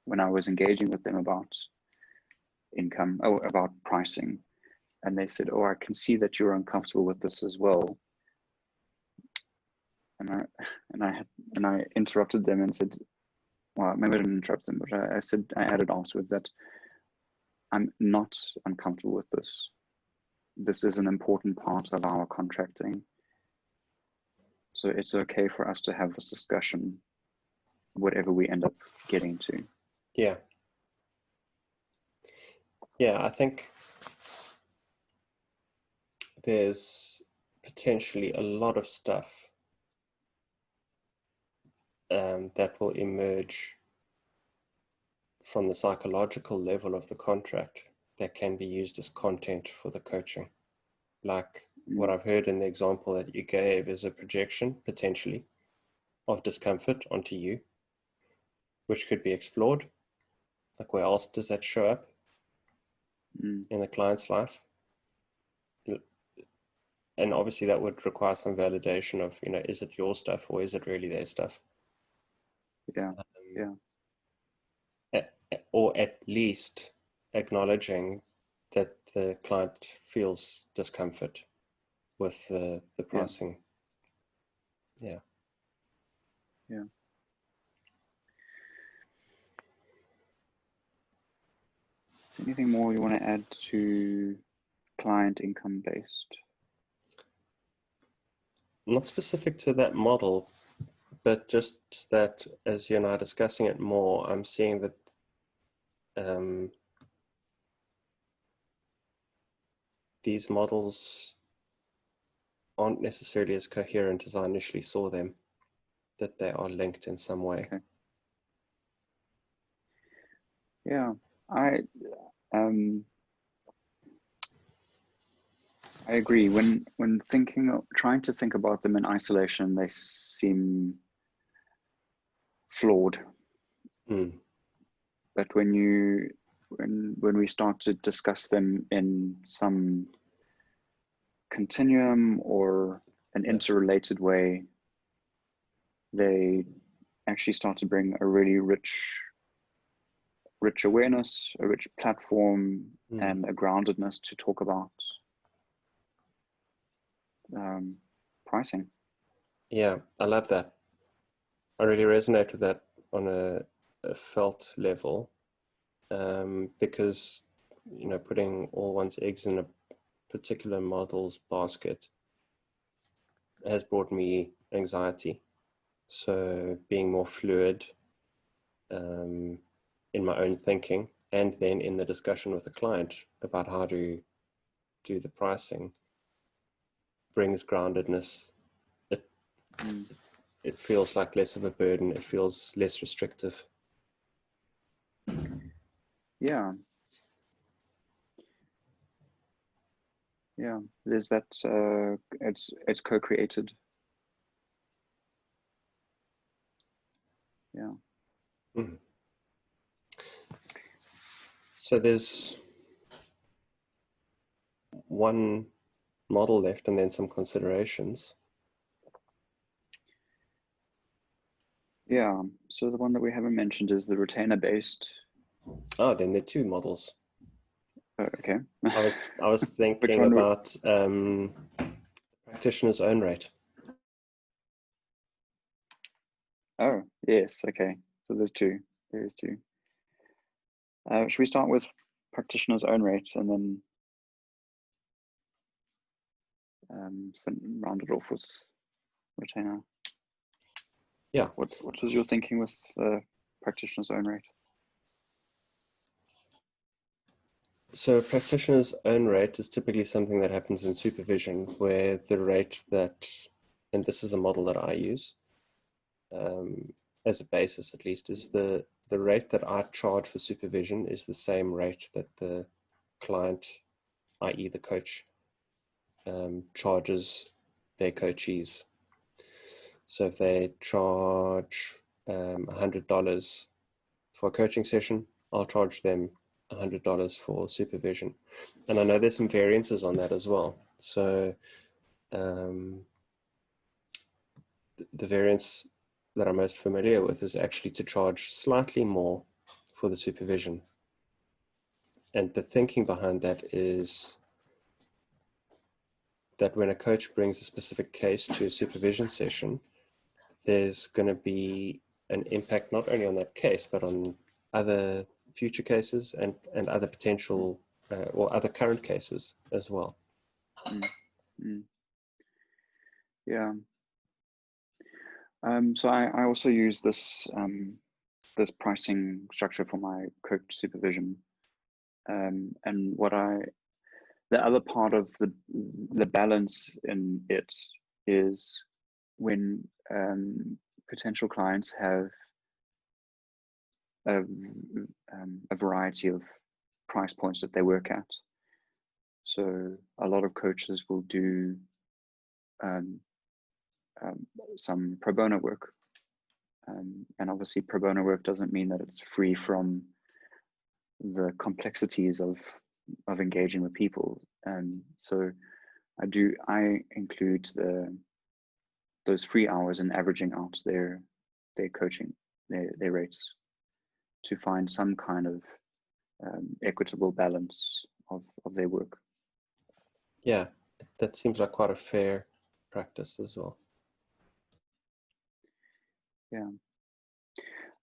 when I was engaging with them about income, about pricing, and they said, "Oh, I can see that you're uncomfortable with this as well." And I interrupted them and said, well, maybe I didn't interrupt them, but I said, I added afterwards that I'm not uncomfortable with this. This is an important part of our contracting. So it's okay for us to have this discussion, whatever we end up getting to. Yeah. Yeah, I think there's potentially a lot of stuff that will emerge from the psychological level of the contract that can be used as content for the coaching. Like what I've heard in the example that you gave is a projection, potentially, of discomfort onto you, which could be explored. Like where else does that show up in the client's life? And obviously that would require some validation of, is it your stuff or is it really their stuff? Yeah, or at least acknowledging that the client feels discomfort with the pricing. Yeah. Anything more you want to add to client income based? Not specific to that model, but just that as you're now discussing it more, I'm seeing that these models aren't necessarily as coherent as I initially saw them, that they are linked in some way. Okay. Yeah, I agree. When trying to think about them in isolation, they seem flawed. Mm. But when we start to discuss them in some continuum or an interrelated way, they actually start to bring a really rich awareness, a rich platform, and a groundedness to talk about pricing. Yeah, I love that. I really resonate with that on a felt level, because putting all one's eggs in a particular model's basket has brought me anxiety. So being more fluid in my own thinking, and then in the discussion with the client about how to do the pricing, brings groundedness. It feels like less of a burden. It feels less restrictive. Yeah. There's that. It's co-created. Mm. So there's one model left and then some considerations. Yeah, so the one that we haven't mentioned is the retainer-based. Oh, then there are two models. Okay. I was Which thinking one? about practitioner's own rate. Oh, yes. Okay. So there's two. There's two. Should we start with practitioner's own rate and then round it off with retainer? Yeah. What was your thinking with practitioner's own rate? So practitioner's own rate is typically something that happens in supervision, where the rate that, and this is a model that I use as a basis at least, is the rate that I charge for supervision is the same rate that the client, i.e. the coach, charges their coachees. So if they charge $100 for a coaching session, I'll charge them $100 for supervision. And I know there's some variances on that as well. So the variance that I'm most familiar with is actually to charge slightly more for the supervision. And the thinking behind that is that when a coach brings a specific case to a supervision session, there's going to be an impact not only on that case, but on other future cases and other potential or other current cases as well. Yeah. So I also use this this pricing structure for my coach supervision, and the other part of the balance in it is when potential clients have a variety of price points that they work at. So a lot of coaches will do some pro bono work. And obviously pro bono work doesn't mean that it's free from the complexities of engaging with people. So I include those free hours and averaging out their coaching, their rates, to find some kind of equitable balance of their work. Yeah, that seems like quite a fair practice as well. Yeah.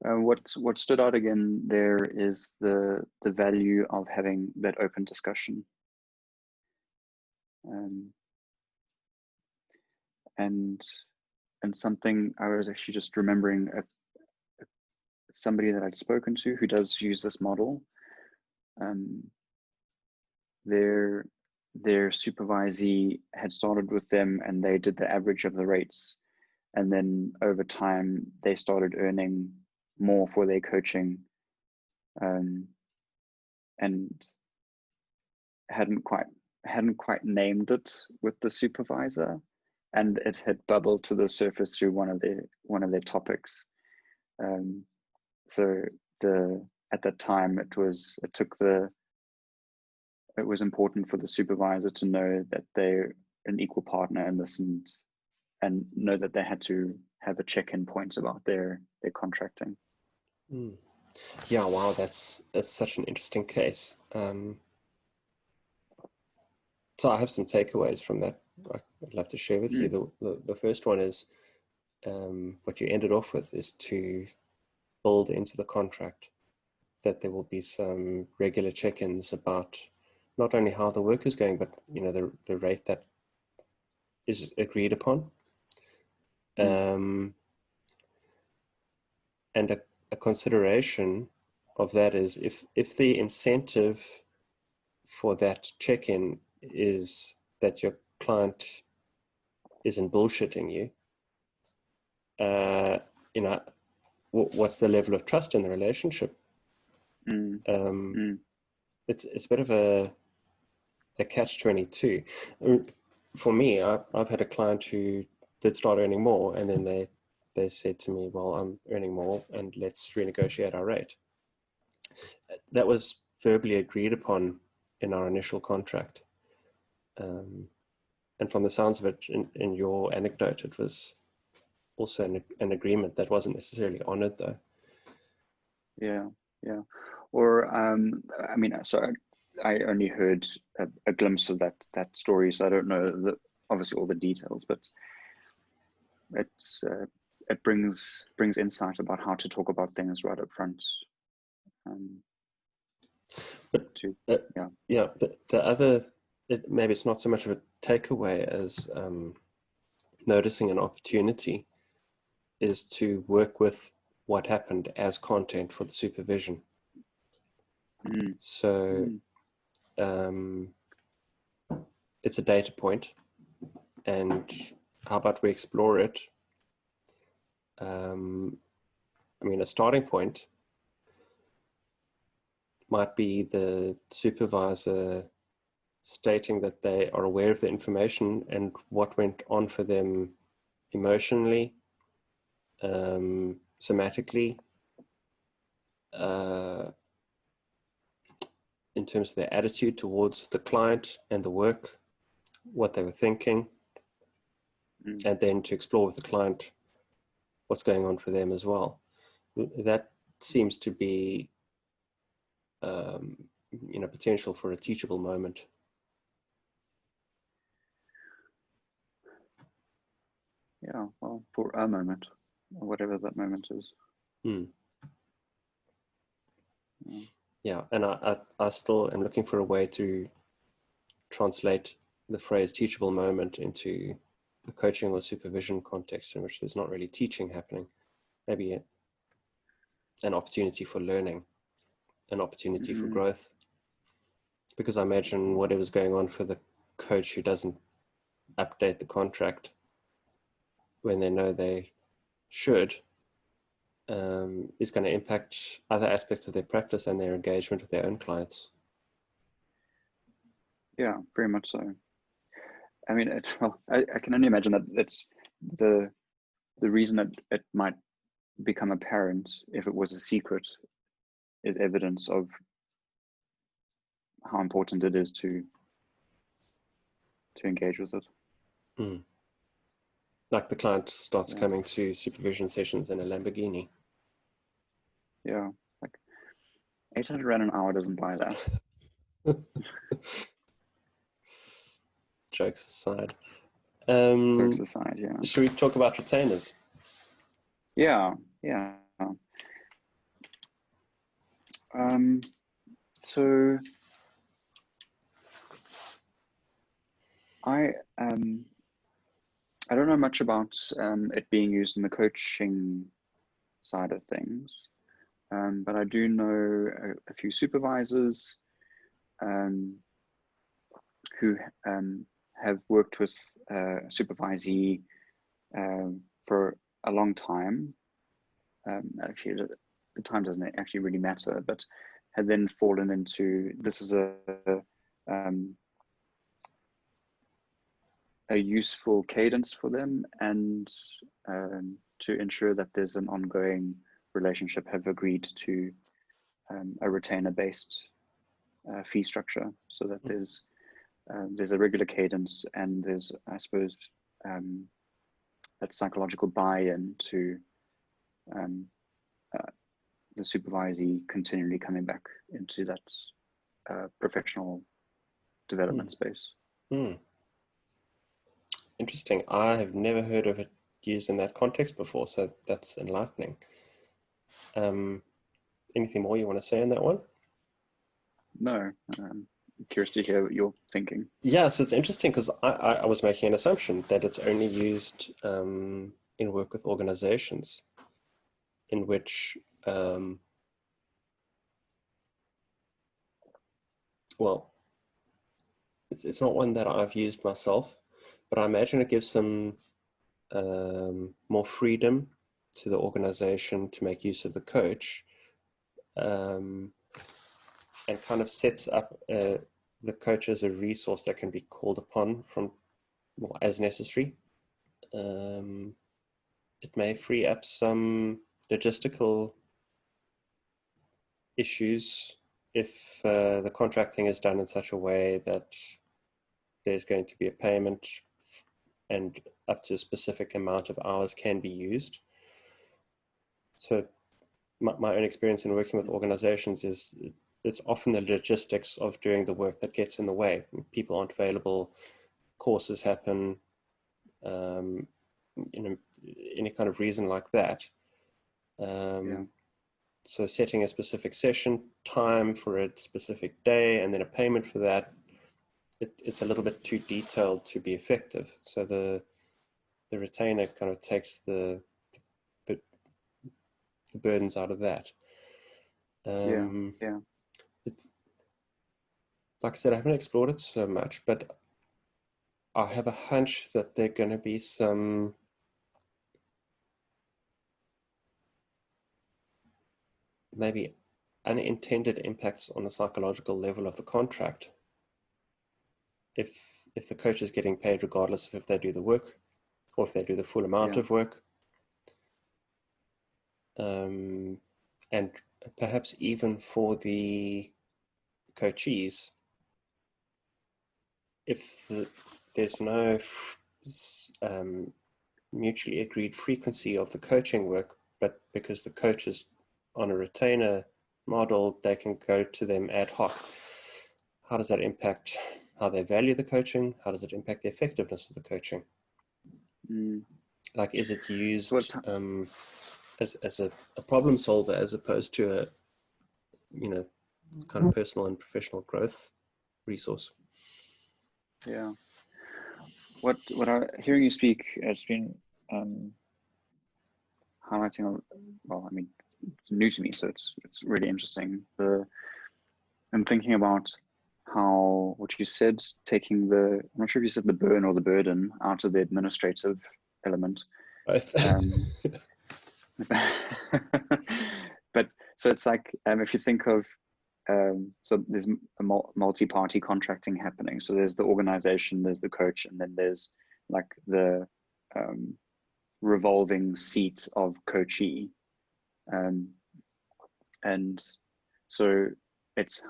What stood out again there is the value of having that open discussion. And something I was actually just remembering somebody that I'd spoken to who does use this model. Their supervisee had started with them and they did the average of the rates, and then over time they started earning more for their coaching, and hadn't quite named it with the supervisor, and it had bubbled to the surface through one of their topics. So at that time it was important for the supervisor to know that they're an equal partner in this, and know that they had to have a check-in point about their contracting. Yeah, wow, that's such an interesting case. So I have some takeaways from that I'd love to share with you. The first one is what you ended off with is to build into the contract that there will be some regular check-ins about not only how the work is going, but the rate that is agreed upon. And a consideration of that is if the incentive for that check-in is that your client isn't bullshitting you, what's the level of trust in the relationship? It's a bit of a catch-22. For me, I've had a client who did start earning more, and then they they said to me, well, I'm earning more and let's renegotiate our rate. That was verbally agreed upon in our initial contract. And from the sounds of it, in your anecdote, it was also an agreement that wasn't necessarily honored, though. Yeah, yeah. Or I mean, so I only heard a glimpse of that story, so I don't know obviously all the details, but it brings insight about how to talk about things right up front. But yeah, the other, maybe it's not so much of a takeaway as noticing an opportunity, is to work with what happened as content for the supervision. So it's a data point, and how about we explore it? I mean, a starting point might be the supervisor stating that they are aware of the information and what went on for them emotionally, somatically, in terms of their attitude towards the client and the work, what they were thinking, and then to explore with the client what's going on for them as well. That seems to be, potential for a teachable moment. Yeah, well, for a moment, whatever that moment is. Yeah, and I still am looking for a way to translate the phrase teachable moment into a coaching or supervision context in which there's not really teaching happening. Maybe an opportunity for learning, an opportunity for growth. Because I imagine whatever's going on for the coach who doesn't update the contract when they know they should, is going to impact other aspects of their practice and their engagement with their own clients. Yeah, very much so. I mean, I can only imagine that it's the reason that it might become apparent if it was a secret is evidence of how important it is to engage with it. Like the client starts coming to supervision sessions in a Lamborghini. Yeah, like 800 Rand an hour doesn't buy that. Jokes aside. Jokes aside, yeah. Should we talk about retainers? Yeah. So I don't know much about it being used in the coaching side of things, but I do know a few supervisors who have worked with supervisee for a long time. Actually, the time doesn't actually really matter, but had then fallen into this is a useful cadence for them, and to ensure that there's an ongoing relationship, have agreed to a retainer-based fee structure, so that there's a regular cadence, and there's, I suppose, that psychological buy-in to the supervisee continually coming back into that professional development space. Interesting. I have never heard of it used in that context before, so that's enlightening. Anything more you want to say on that one? No, I'm curious to hear what you're thinking. Yeah, so it's interesting because I was making an assumption that it's only used in work with organizations in which, well, it's not one that I've used myself, but I imagine it gives some more freedom to the organization to make use of the coach, and kind of sets up the coach as a resource that can be called upon from, well, as necessary. it may free up some logistical issues if the contracting is done in such a way that there's going to be a payment and up to a specific amount of hours can be used. So my own experience in working with organizations is it's often the logistics of doing the work that gets in the way. People aren't available, courses happen, any kind of reason like that. So setting a specific session time for a specific day and then a payment for that, it's a little bit too detailed to be effective. So the retainer kind of takes the burdens out of that. Like I said, I haven't explored it so much, but I have a hunch that there are going to be some maybe unintended impacts on the psychological level of the contract if the coach is getting paid regardless of if they do the work or if they do the full amount of work. And perhaps even for the coachees, if there's no mutually agreed frequency of the coaching work, but because the coach is on a retainer model, they can go to them ad hoc. How does that impact how they value the coaching? How does it impact the effectiveness of the coaching? Like, is it used as a problem solver as opposed to a, kind of personal and professional growth resource? Yeah. What hearing you speak has been highlighting. Well, I mean, it's new to me, so it's really interesting. I'm thinking about how what you said, taking the, I'm not sure if you said the burn or the burden out of the administrative element. Both. But so it's like if you think of so there's a multi-party contracting happening. So there's the organization, there's the coach, and then there's like the revolving seat of coachee. And so it's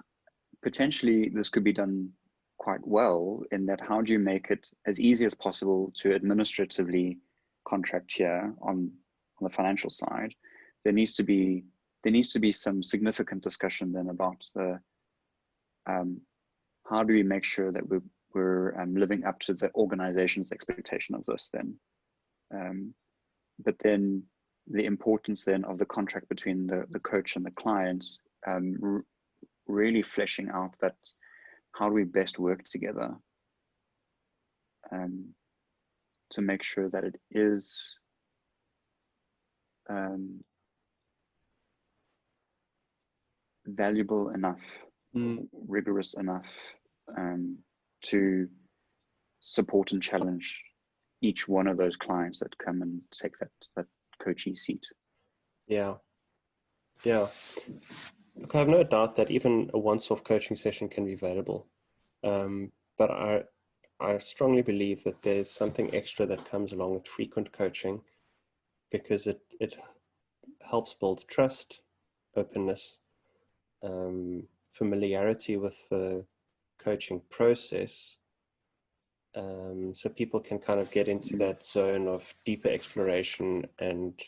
potentially this could be done quite well in that how do you make it as easy as possible to administratively contract here on the financial side. There needs to be some significant discussion then about the how do we make sure that we're living up to the organization's expectation of this then. But then the importance then of the contract between the coach and the client, really fleshing out that how do we best work together to make sure that it is valuable enough, rigorous enough to support and challenge each one of those clients that come and take that coachee seat. Yeah. Look, I have no doubt that even a once-off coaching session can be valuable, but I strongly believe that there's something extra that comes along with frequent coaching because it helps build trust, openness, familiarity with the coaching process, so people can kind of get into that zone of deeper exploration and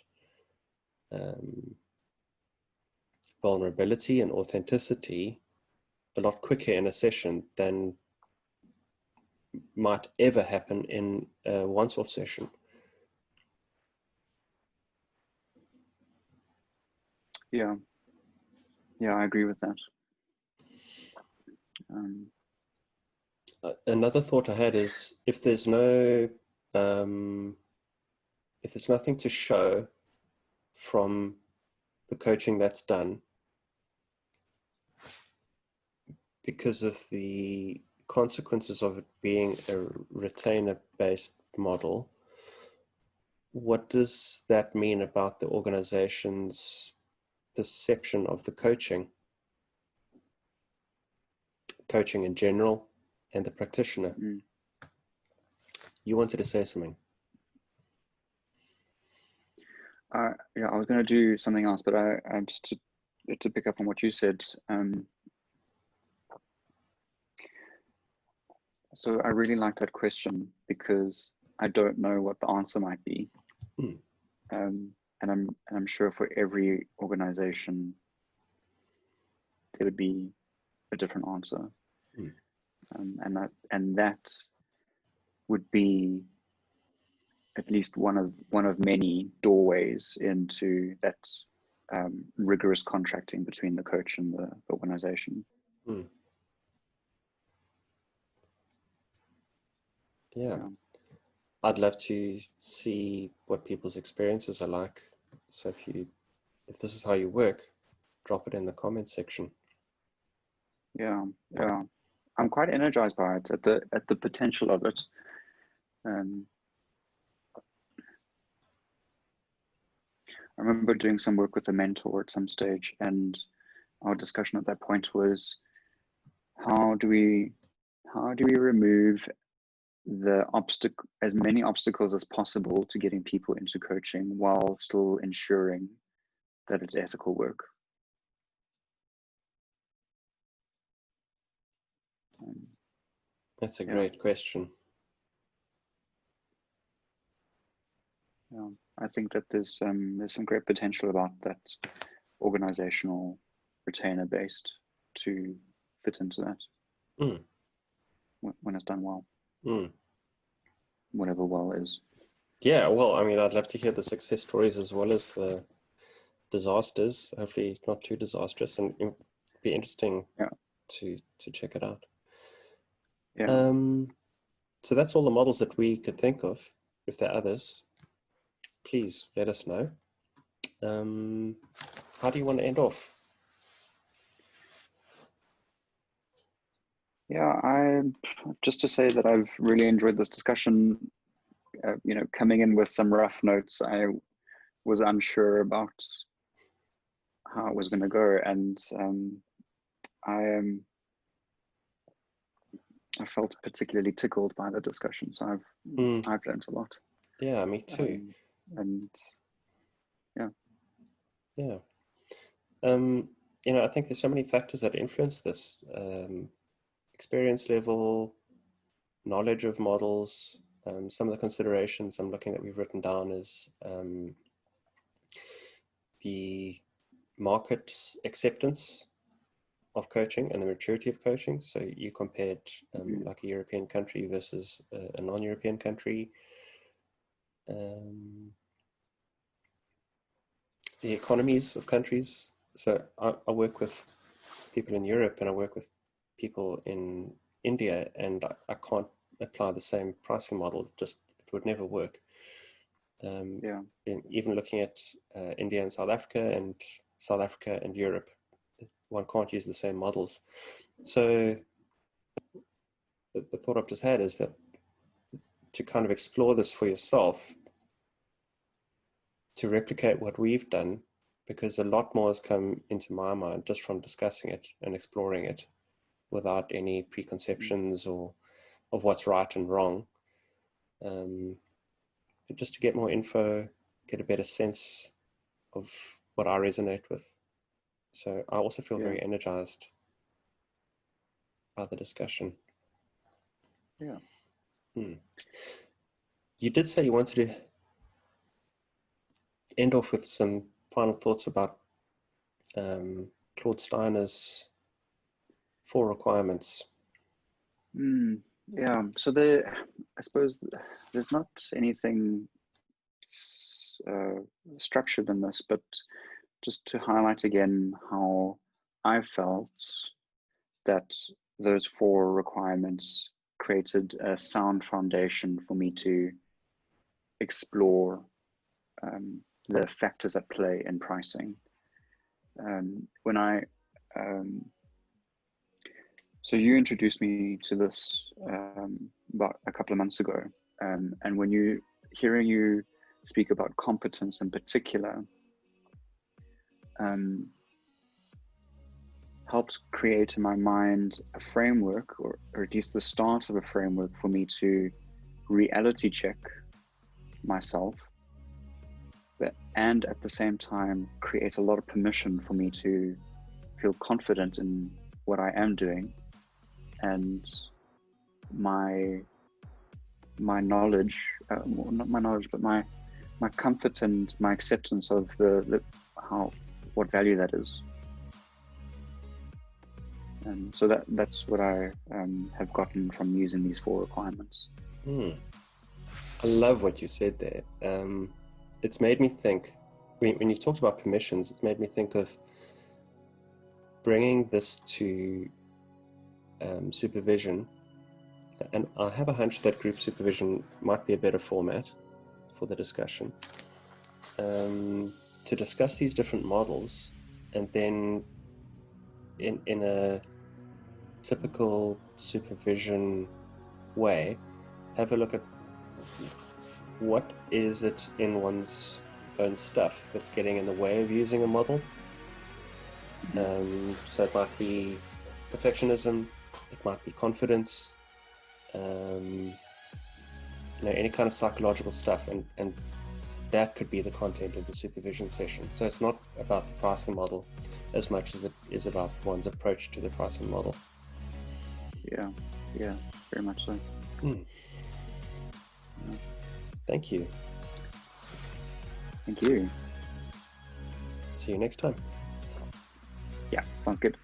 vulnerability and authenticity a lot quicker in a session than might ever happen in a once-off session. Yeah, I agree with that. Another thought I had is if there's nothing to show from the coaching that's done because of the consequences of it being a retainer-based model, what does that mean about the organization's perception of the coaching in general and the practitioner? You wanted to say something. Yeah, I was going to do something else, but I just to pick up on what you said. So I really like that question because I don't know what the answer might be. And I'm sure for every organization there would be a different answer. And that would be at least one of many doorways into that rigorous contracting between the coach and the organization. Yeah. I'd love to see what people's experiences are like. So if this is how you work, drop it in the comments section. Yeah. I'm quite energized by it at the potential of it. I remember doing some work with a mentor at some stage, and our discussion at that point was how do we remove as many obstacles as possible to getting people into coaching while still ensuring that it's ethical work. That's a great question. Yeah, I think that there's some great potential about that organizational retainer based to fit into that when it's done well. Whatever well is. Yeah, well, I mean, I'd love to hear the success stories as well as the disasters. Hopefully not too disastrous, and it'd be interesting to check it out. Yeah. So that's all the models that we could think of. If there are others, please let us know. How do you want to end off? Yeah, I just to say that I've really enjoyed this discussion. Coming in with some rough notes, I was unsure about how it was going to go, and I felt particularly tickled by the discussion. So I've learned a lot. Yeah, me too. And yeah. I think there's so many factors that influence this. Experience level, knowledge of models, some of the considerations I'm looking that we've written down is the market acceptance of coaching and the maturity of coaching. So you compared like a European country versus a non-European country. The economies of countries. So I work with people in Europe and I work with people in India, and I can't apply the same pricing model. It would never work. Even looking at India and South Africa and Europe, one can't use the same models. So the thought I've just had is that to kind of explore this for yourself, to replicate what we've done, because a lot more has come into my mind just from discussing it and exploring it without any preconceptions or of what's right and wrong. Just to get more info, get a better sense of what I resonate with. So I also feel very energized by the discussion. Yeah. You did say you wanted to end off with some final thoughts about Claude Steiner's 4 requirements. Yeah. So I suppose there's not anything structured in this, but just to highlight again how I felt that those 4 requirements created a sound foundation for me to explore the factors at play in pricing. So you introduced me to this about a couple of months ago, and hearing you speak about competence in particular, helped create in my mind a framework, or at least the start of a framework for me to reality check myself and at the same time creates a lot of permission for me to feel confident in what I am doing, and my knowledge, well, not my knowledge, but my comfort and my acceptance of what value that is. And so that's what I have gotten from using these 4 requirements. I love what you said there. It's made me think, when you talked about permissions, it's made me think of bringing this to supervision. And I have a hunch that group supervision might be a better format for the discussion, to discuss these different models, and then in a typical supervision way, have a look at what is it in one's own stuff that's getting in the way of using a model. So it might be perfectionism, it might be confidence, any kind of psychological stuff, and that could be the content of the supervision session. So it's not about the pricing model as much as it is about one's approach to the pricing model. Yeah, very much so. Yeah. Thank you. Thank you. See you next time. Yeah, sounds good.